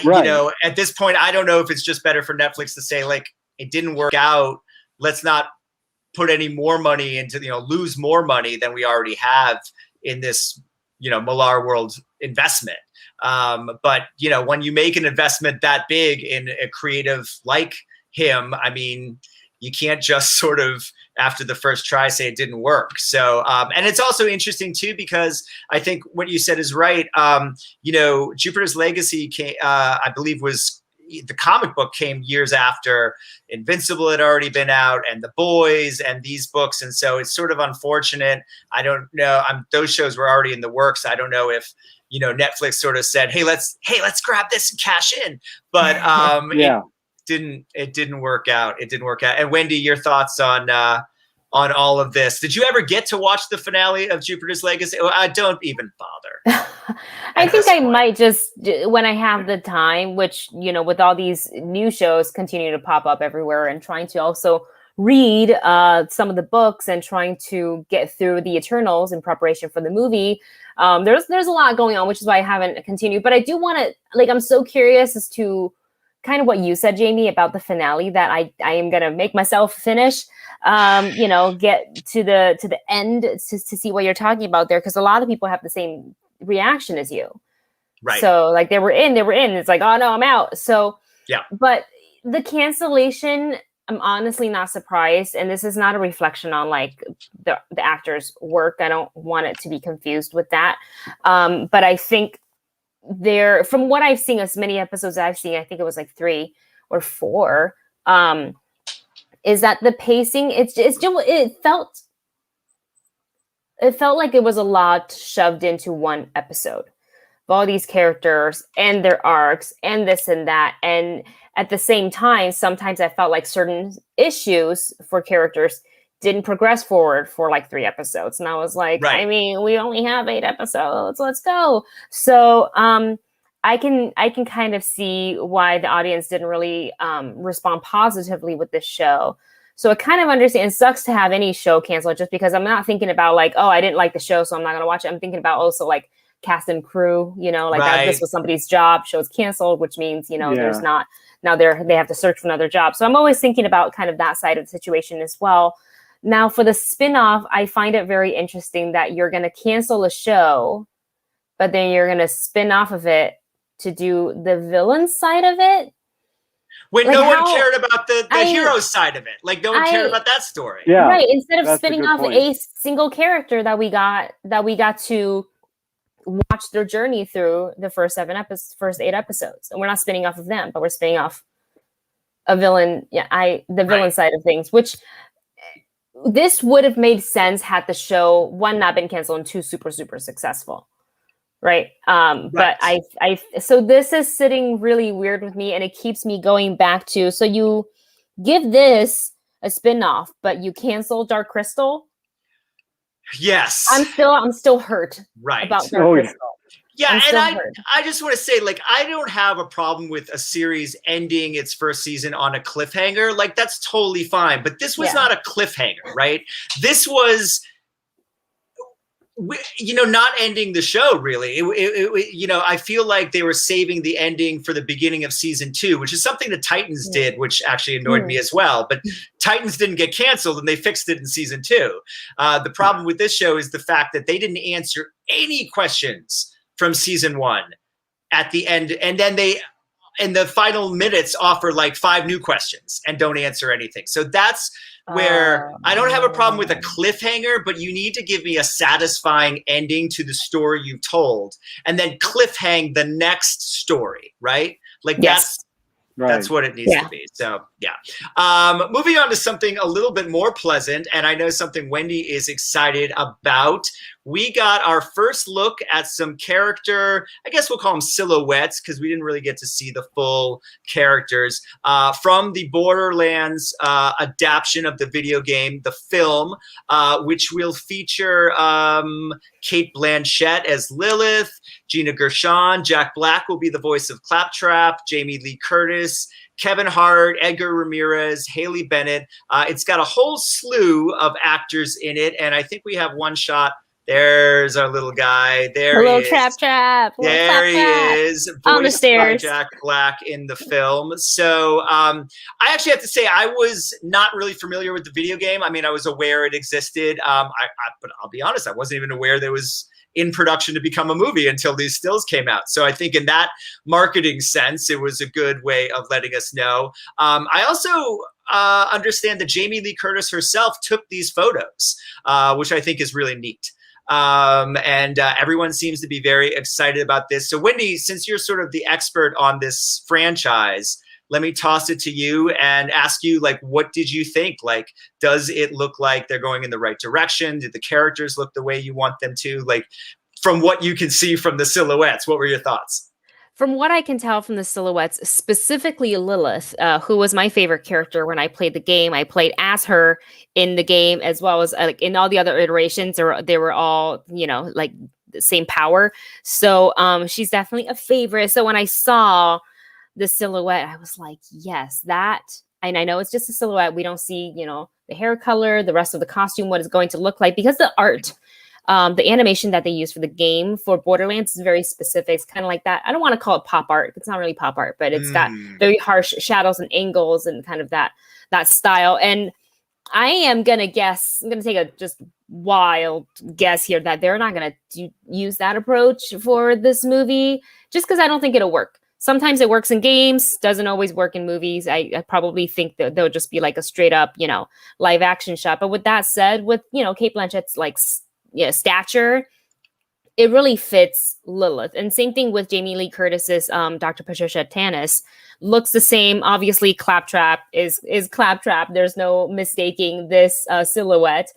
Speaker 3: Right.
Speaker 1: You know, at this point, I don't know if it's just better for Netflix to say, like, it didn't work out, let's not put any more money into, you know, lose more money than we already have in this, you know, Millar World investment. But, you know, when you make an investment that big in a creative like him, I mean, you can't just sort of after the first try say it didn't work. So, and it's also interesting too, because I think what you said is right. You know, Jupiter's Legacy came, I believe the comic book came years after Invincible had already been out, and The Boys and these books. And so it's sort of unfortunate. I don't know. Those shows were already in the works. I don't know if, you know, Netflix sort of said, hey, let's grab this and cash in. But
Speaker 3: yeah.
Speaker 1: It didn't work out. It didn't work out. And Wendy, your thoughts on all of this? Did you ever get to watch the finale of Jupiter's Legacy? I don't even bother.
Speaker 2: I think I might just, when I have the time, which, you know, with all these new shows continue to pop up everywhere, and trying to also read some of the books and trying to get through the Eternals in preparation for the movie. There's a lot going on, which is why I haven't continued. But I do want to, like, I'm so curious as to kind of what you said, Jami, about the finale, that I am going to make myself finish, you know, get to the end to see what you're talking about there. Because a lot of people have the same reaction as you.
Speaker 1: Right.
Speaker 2: So like they were in, it's like, oh no, I'm out. So
Speaker 1: yeah.
Speaker 2: But the cancellation, I'm honestly not surprised. And this is not a reflection on like the actor's work. I don't want it to be confused with that. But I think from what I've seen, as many episodes I've seen, I think it was like 3 or 4. is that the pacing, it felt like it was a lot shoved into one episode of all these characters and their arcs and this and that. And at the same time, sometimes I felt like certain issues for characters didn't progress forward for like 3 episodes. And I was like,
Speaker 1: Right.
Speaker 2: I mean, we only have 8 episodes. Let's go. So I can kind of see why the audience didn't really respond positively with this show. So it kind of understand. It sucks to have any show canceled just because I'm not thinking about like, oh, I didn't like the show, so I'm not going to watch it. I'm thinking about also like cast and crew, you know, like that, this was somebody's job, show's canceled, which means, you know, there's not, now they have to search for another job. So I'm always thinking about kind of that side of the situation as well. Now for the spinoff, I find it very interesting that you're going to cancel a show, but then you're going to spin off of it to do the villain side of it.
Speaker 1: When like no one cared about the hero side of it. Like no one cared about that story.
Speaker 3: Yeah,
Speaker 2: right. Instead of spinning off a single character that we got to watch their journey through the first 8 episodes. And we're not spinning off of them, but we're spinning off a villain. Yeah, the villain side of things, which this would have made sense had the show, 1, not been canceled, and 2, super, super successful. Right. But so this is sitting really weird with me, and it keeps me going back to, so you give this a spin-off, but you cancel Dark Crystal.
Speaker 1: Yes.
Speaker 2: I'm still hurt about Dark Crystal.
Speaker 1: Yeah, and I just want to say, like, I don't have a problem with a series ending its first season on a cliffhanger. Like, that's totally fine. But this was not a cliffhanger, right? This was, you know, not ending the show, really. You know, I feel like they were saving the ending for the beginning of season 2, which is something the Titans did, which actually annoyed me as well. But Titans didn't get canceled, and they fixed it in season 2. The problem with this show is the fact that they didn't answer any questions from season 1 at the end. And then they, in the final minutes, offer like 5 new questions and don't answer anything. So that's where I don't have a problem with a cliffhanger, but you need to give me a satisfying ending to the story you've told, and then cliffhang the next story, right? Like that's what it needs to be. So moving on to something a little bit more pleasant, and I know something Wendy is excited about. We got our first look at some character, I guess we'll call them silhouettes, because we didn't really get to see the full characters, from the Borderlands adaptation of the video game, the film, which will feature Cate Blanchett as Lilith, Gina Gershon, Jack Black will be the voice of Claptrap, Jamie Lee Curtis, Kevin Hart, Edgar Ramirez, Haley Bennett. It's got a whole slew of actors in it, and I think we have one shot. There's our little guy. There he is. Trap. There he is.
Speaker 2: On the stairs.
Speaker 1: By Jack Black in the film. So I actually have to say I was not really familiar with the video game. I mean, I was aware it existed. But I'll be honest, I wasn't even aware there was in production to become a movie until these stills came out. So I think in that marketing sense, it was a good way of letting us know. I also understand that Jamie Lee Curtis herself took these photos, which I think is really neat. And everyone seems to be very excited about this. So Wendy, since you're sort of the expert on this franchise, let me toss it to you and ask you, like, what did you think? Like, does it look like they're going in the right direction? Did the characters look the way you want them to? Like, from what you can see from the silhouettes, what were your thoughts?
Speaker 2: From what I can tell from the silhouettes, specifically Lilith, who was my favorite character when I played the game. I played as her in the game, as well as in all the other iterations. They were all, you know, like the same power. So she's definitely a favorite. So when I saw the silhouette, I was like, yes, that. And I know it's just a silhouette. We don't see, you know, the hair color, the rest of the costume, what it's going to look like, because the art. The animation that they use for the game for Borderlands is very specific. It's kind of like that. I don't want to call it pop art. It's not really pop art, but it's got very harsh shadows and angles and kind of that style. And I am going to guess, I'm going to take a just wild guess here that they're not going to use that approach for this movie, just because I don't think it'll work. Sometimes it works in games, doesn't always work in movies. I probably think that they'll just be like a straight up, you know, live action shot. But with that said, with, you know, Cate Blanchett's like, stature, it really fits Lilith. And same thing with Jamie Lee Curtis's Dr. Patricia Tanis. Looks the same. Obviously, Claptrap is Claptrap. There's no mistaking this silhouette.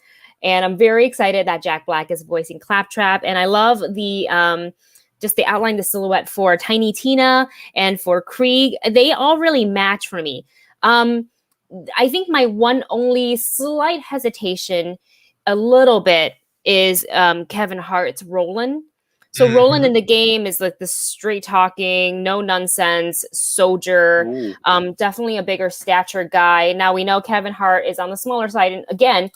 Speaker 2: And I'm very excited that Jack Black is voicing Claptrap. And I love the just the outline, the silhouette for Tiny Tina and for Krieg. They all really match for me. I think my one only slight hesitation a little bit is Kevin Hart's Roland. So Roland in the game is like the straight talking, no nonsense soldier, definitely a bigger stature guy. Now we know Kevin Hart is on the smaller side, and again,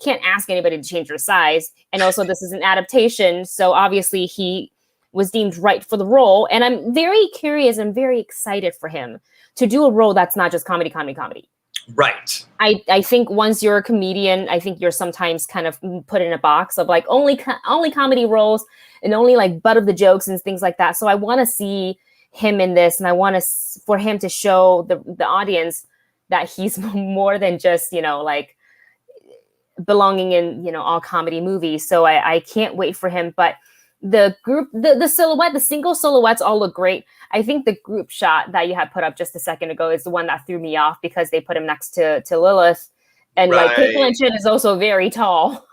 Speaker 2: can't ask anybody to change their size. And also this is an adaptation, so obviously he was deemed right for the role. And I'm very curious and very excited for him to do a role that's not just comedy.
Speaker 1: Right.
Speaker 2: I think once you're a comedian, I think you're sometimes kind of put in a box of like only comedy roles and only like butt of the jokes and things like that. So I want to see him in this, and I want for him to show the audience that he's more than just, like belonging in, all comedy movies. So I can't wait for him. But the group, the silhouette, the single silhouettes all look great. I think the group shot that you had put up just a second ago is the one that threw me off because they put him next to Lilith. And like Kate Blanchett is also very tall.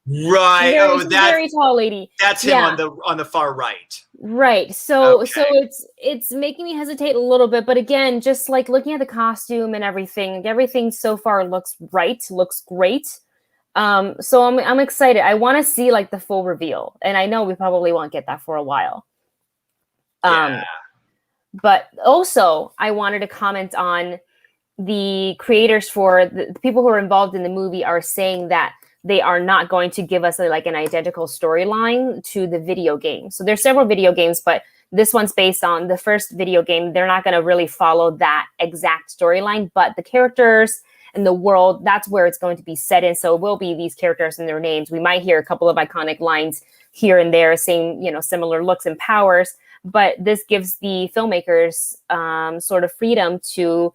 Speaker 1: Right.
Speaker 2: Very tall lady.
Speaker 1: That's him on the far right.
Speaker 2: Right. So it's making me hesitate a little bit. But again, just like looking at the costume and everything so far looks great. So I'm excited. I want to see like the full reveal, and I know we probably won't get that for a while. But also I wanted to comment on the creators for the people who are involved in the movie are saying that they are not going to give us an identical storyline to the video game. So there's several video games, but this one's based on the first video game. They're not going to really follow that exact storyline, but the characters and the world, that's where it's going to be set in. So it will be these characters and their names. We might hear a couple of iconic lines here and there, same, similar looks and powers, but this gives the filmmakers sort of freedom to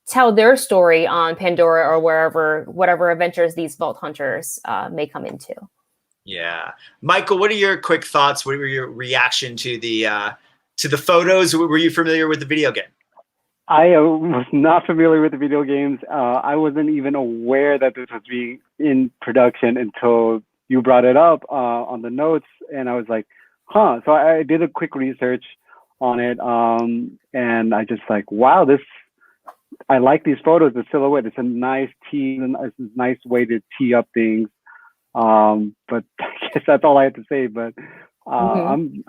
Speaker 2: tell their story on Pandora or whatever adventures these Vault Hunters may come into.
Speaker 1: Yeah. Michael, what are your quick thoughts? What were your reaction to the photos? Were you familiar with the video game?
Speaker 3: I was not familiar with the video games. I wasn't even aware that this was being in production until you brought it up on the notes, and I was like, huh. So I did a quick research on it, and I just like, wow, I like these photos, the silhouette. It's a nice it's a nice way to tee up things. But I guess that's all I have to say. But I'm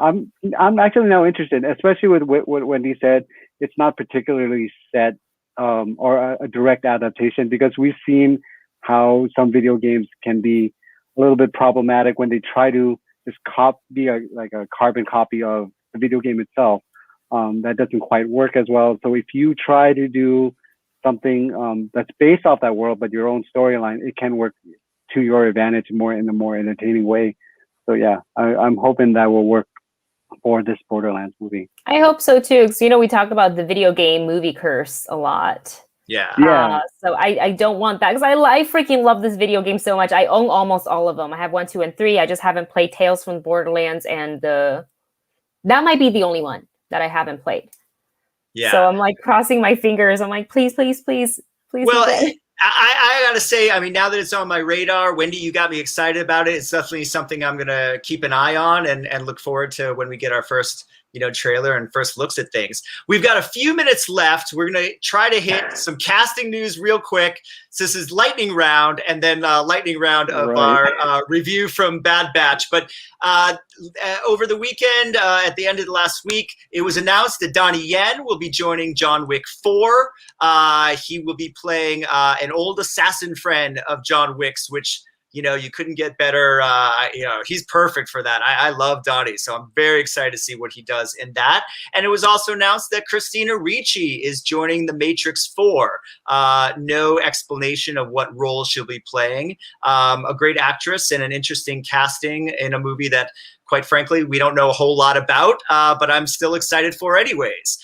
Speaker 3: actually now interested, especially with what Wendy said. It's not particularly set or a direct adaptation, because we've seen how some video games can be a little bit problematic when they try to just be a carbon copy of the video game itself. That doesn't quite work as well. So if you try to do something that's based off that world, but your own storyline, it can work to your advantage in a more entertaining way. So yeah, I'm hoping that will work for this Borderlands movie.
Speaker 2: I hope so too, because we talk about the video game movie curse a lot.
Speaker 1: Yeah.
Speaker 2: So I don't want that, because I freaking love this video game so much. I own almost all of them. I have 1, 2, and 3. I just haven't played Tales from Borderlands, and that might be the only one that I haven't played.
Speaker 1: Yeah.
Speaker 2: So I'm like crossing my fingers. I'm like, please.
Speaker 1: Well, I gotta say, now that it's on my radar, Wendy, you got me excited about it. It's definitely something I'm gonna keep an eye on and look forward to when we get our first trailer and first looks at things. We've got a few minutes left. We're going to try to hit some casting news real quick. So this is lightning round, and then lightning round of our review from Bad Batch. But over the weekend, at the end of the last week, it was announced that Donny Yen will be joining John Wick 4. He will be playing an old assassin friend of John Wick's, which you couldn't get better. He's perfect for that. I love Donnie, so I'm very excited to see what he does in that. And it was also announced that Christina Ricci is joining The Matrix 4. No explanation of what role she'll be playing. A great actress and an interesting casting in a movie that, quite frankly, we don't know a whole lot about, but I'm still excited for anyways.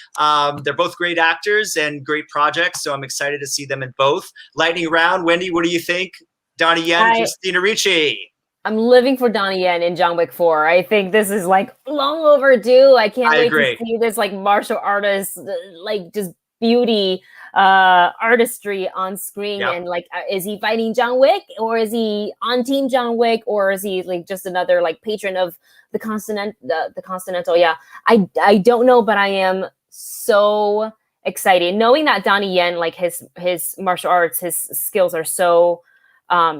Speaker 1: They're both great actors and great projects, so I'm excited to see them in both. Lightning round, Wendy, what do you think? Donny Yen, Christina Ricci.
Speaker 2: I'm living for Donnie Yen in John Wick 4. I think this is like long overdue. I can't wait to see this like martial artist, like just beauty, artistry on screen.
Speaker 1: Yep.
Speaker 2: And like, is he fighting John Wick, or is he on Team John Wick, or is he like just another like patron of the Continental? Yeah, I don't know, but I am so excited knowing that Donnie Yen, like his martial arts, his skills are so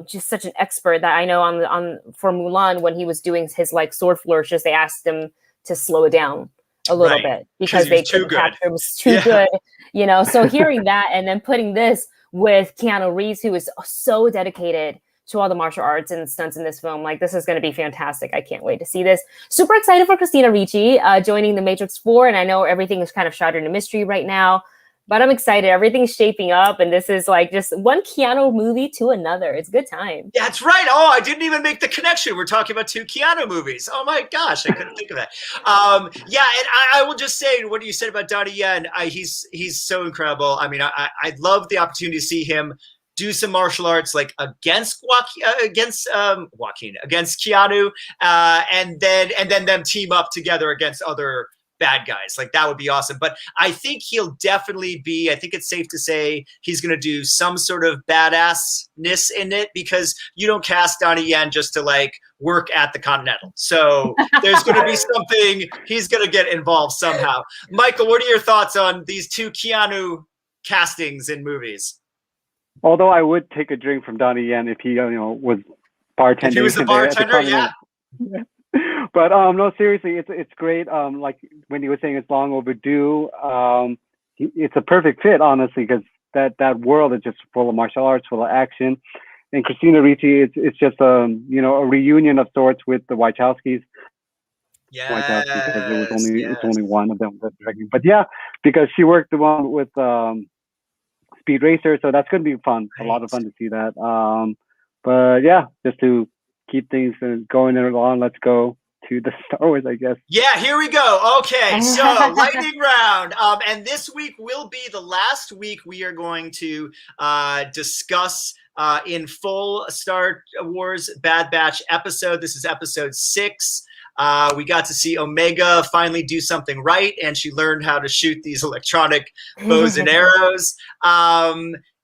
Speaker 2: just such an expert, that I know on for Mulan, when he was doing his like sword flourishes, they asked him to slow it down a little bit because they couldn't capture, it was too good, you know. So hearing that and then putting this with Keanu Reeves, who is so dedicated to all the martial arts and stunts in this film, like this is going to be fantastic. I can't wait to see this. Super excited for Christina Ricci joining the Matrix 4, and I know everything is kind of shrouded in mystery right now, but I'm excited. Everything's shaping up, and this is like just one Keanu movie to another. It's a good time.
Speaker 1: That's right. Oh, I didn't even make the connection. We're talking about 2 Keanu movies. Oh my gosh, I couldn't think of that. Yeah, and I will just say what you said about Donnie Yen. He's so incredible. I mean, I'd love the opportunity to see him do some martial arts like against Keanu, and then them team up together against other bad guys. Like that would be awesome. But I think he'll definitely be, I think it's safe to say he's going to do some sort of badassness in it, because you don't cast Donnie Yen just to like work at the Continental. So there's going to be something, he's going to get involved somehow. Michael, what are your thoughts on these 2 Keanu castings in movies?
Speaker 3: Although I would take a drink from Donnie Yen if he, was bartending.
Speaker 1: If he was the bartender, yeah.
Speaker 3: But no, seriously, it's great. Like Wendy was saying, it's long overdue. It's a perfect fit, honestly, because that world is just full of martial arts, full of action. And Christina Ricci, it's just a reunion of sorts with the Wachowskis.
Speaker 1: Yeah,
Speaker 3: because it's only one of them that's directing. But yeah, because she worked the one with Speed Racer, so that's going to be fun. Right. A lot of fun to see that. But yeah, just to keep things going along, let's go to the Star Wars, I guess.
Speaker 1: Yeah, here we go. Okay, so lightning round. And this week will be the last week we are going to discuss in full Star Wars Bad Batch episode. This is episode 6. We got to see Omega finally do something right, and she learned how to shoot these electronic bows and arrows.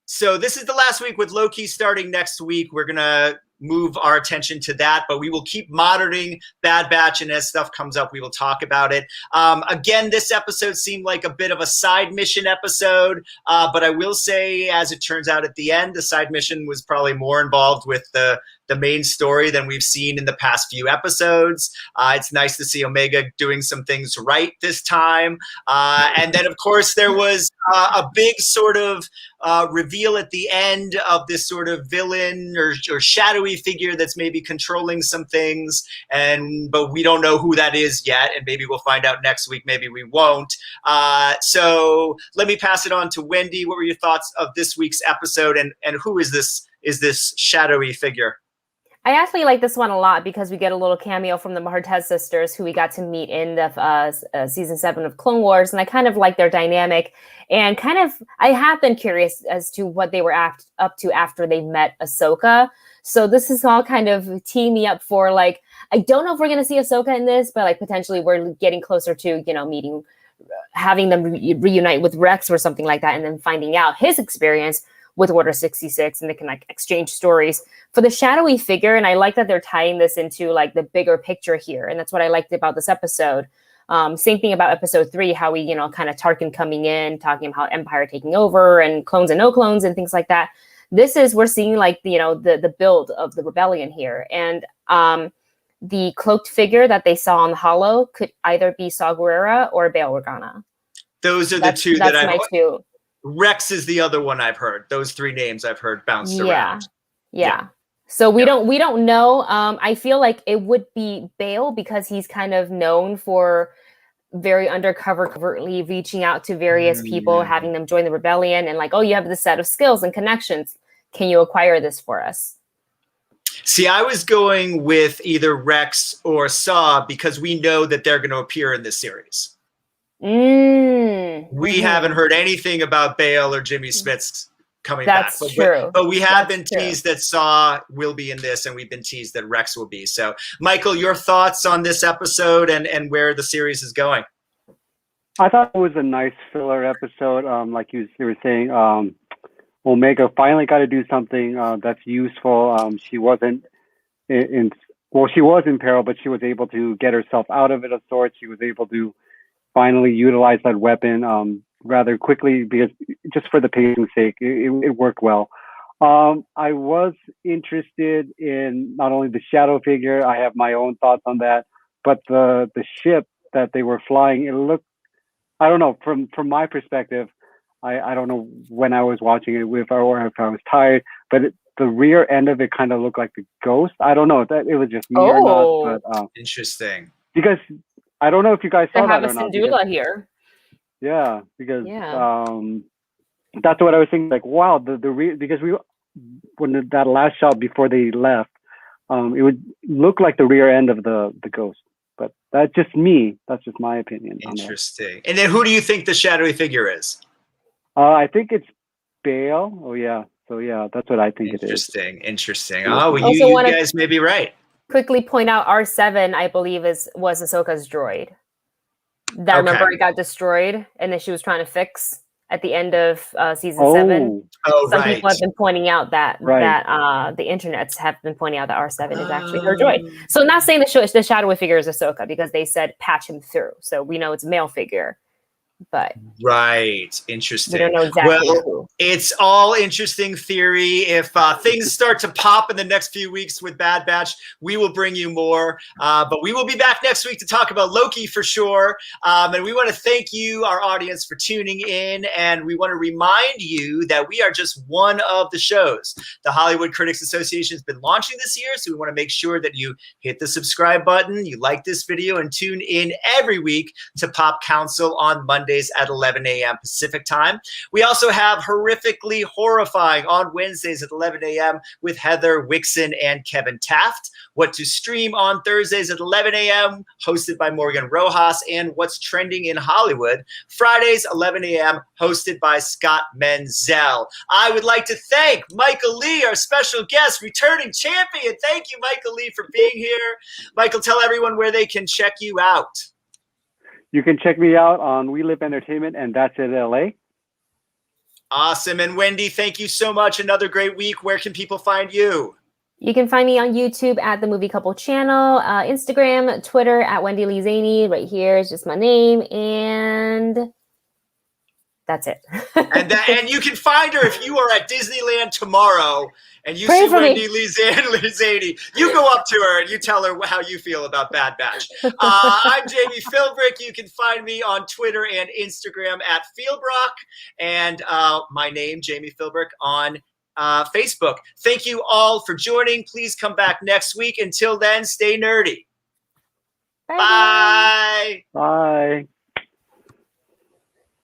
Speaker 1: So this is the last week with Loki starting next week. We're going to move our attention to that, but we will keep monitoring Bad Batch, and as stuff comes up, we will talk about it. Again, this episode seemed like a bit of a side mission episode, but I will say, as it turns out at the end, the side mission was probably more involved with the main story than we've seen in the past few episodes. It's nice to see Omega doing some things right this time. And then, of course, there was a big sort of reveal at the end of this sort of villain or shadowy figure that's maybe controlling some things, but we don't know who that is yet, and maybe we'll find out next week, maybe we won't. So let me pass it on to Wendy. What were your thoughts of this week's episode, and who is this shadowy figure?
Speaker 2: I actually like this one a lot because we get a little cameo from the Martez sisters, who we got to meet in the season 7 of Clone Wars, and I kind of like their dynamic. And kind of, I have been curious as to what they were up to after they met Ahsoka. So this is all kind of teeing me up for, like, I don't know if we're going to see Ahsoka in this, but like potentially we're getting closer to, meeting, having them reunite with Rex or something like that, and then finding out his experience with Order 66, and they can like exchange stories for the shadowy figure. And I like that they're tying this into like the bigger picture here. And that's what I liked about this episode. Same thing about episode 3, how we, kind of Tarkin coming in, talking about Empire taking over and clones and no clones and things like that. This is, we're seeing like, the build of the rebellion here. And the cloaked figure that they saw on the Holo could either be Saw Gerrera or Bail Organa.
Speaker 1: Those are the two that
Speaker 2: That's my two.
Speaker 1: Rex is the other one I've heard. Those 3 names I've heard bounced around.
Speaker 2: Yeah. So we don't know. I feel like it would be Bail because he's kind of known for very undercover, covertly reaching out to various people, having them join the rebellion, and like, oh, you have this set of skills and connections. Can you acquire this for us?
Speaker 1: See, I was going with either Rex or Saw because we know that they're going to appear in this series. We haven't heard anything about Bail or Jimmy Smits coming
Speaker 2: That's
Speaker 1: back.
Speaker 2: true.
Speaker 1: But we have
Speaker 2: That's
Speaker 1: been
Speaker 2: true.
Speaker 1: teased that Saw will be in this, and we've been teased that Rex will be. So, Michael, your thoughts on this episode and where the series is going?
Speaker 3: I thought it was a nice filler episode. Like you were saying, Omega finally got to do something that's useful. She wasn't she was in peril, but she was able to get herself out of it of sorts. She was able to finally utilize that weapon rather quickly, because just for the pacing's sake, it worked well. I was interested in not only the shadow figure, I have my own thoughts on that, but the ship that they were flying, it looked, I don't know, from my perspective, I don't know when I was watching it or if I was tired, but the rear end of it kind of looked like the Ghost. I don't know if that it was just me or not, but
Speaker 1: interesting.
Speaker 3: Because I don't know if you guys saw that or not.
Speaker 2: Syndulla here.
Speaker 3: Yeah, because that's what I was thinking. Like, wow, because when that last shot before they left, it would look like the rear end of the Ghost. But that's just me. That's just my opinion.
Speaker 1: Interesting. And then who do you think the shadowy figure is?
Speaker 3: I think it's Bale. Oh yeah. So yeah, that's what I think it is.
Speaker 1: Interesting. Oh, well, you guys may be right.
Speaker 2: Quickly point out R7, I believe, was Ahsoka's droid. That remember it got destroyed, and then she was trying to fix at the end of season 7. Some people have been pointing out that the internets have been pointing out that R7 is actually her droid. So I'm not saying the shadowy figure is Ahsoka, because they said patch him through, so we know it's a male figure. But
Speaker 1: interesting.
Speaker 2: We don't know exactly who.
Speaker 1: It's all interesting theory. If things start to pop in the next few weeks with Bad Batch, we will bring you more. But we will be back next week to talk about Loki for sure. And we want to thank you, our audience, for tuning in. And we want to remind you that we are just one of the shows the Hollywood Critics Association has been launching this year. So we want to make sure that you hit the subscribe button, you like this video, and tune in every week to Pop Council on Mondays at 11 a.m. Pacific time. We also have Horrifically Horrifying on Wednesdays at 11 a.m. with Heather Wixon and Kevin Taft. What to Stream on Thursdays at 11 a.m. hosted by Morgan Rojas, and What's Trending in Hollywood Fridays 11 a.m. hosted by Scott Menzel. I would like to thank Michael Lee, our special guest, returning champion. Thank you, Michael Lee, for being here. Michael, tell everyone where they can check you out.
Speaker 3: You can check me out on We Live Entertainment, and that's in LA.
Speaker 1: Awesome. And Wendy, thank you so much. Another great week. Where can people find you?
Speaker 2: You can find me on YouTube at the Movie Couple channel, Instagram, Twitter at Wendy Lee Szany. Right here is just my name, and that's it.
Speaker 1: and you can find her if you are at Disneyland tomorrow and you see Wendy Lee Szany. You go up to her and you tell her how you feel about Bad Batch. I'm Jami Philbrick. You can find me on Twitter and Instagram at Philbrick, and my name, Jami Philbrick, on Facebook. Thank you all for joining. Please come back next week. Until then, stay nerdy.
Speaker 2: Bye.
Speaker 3: Bye.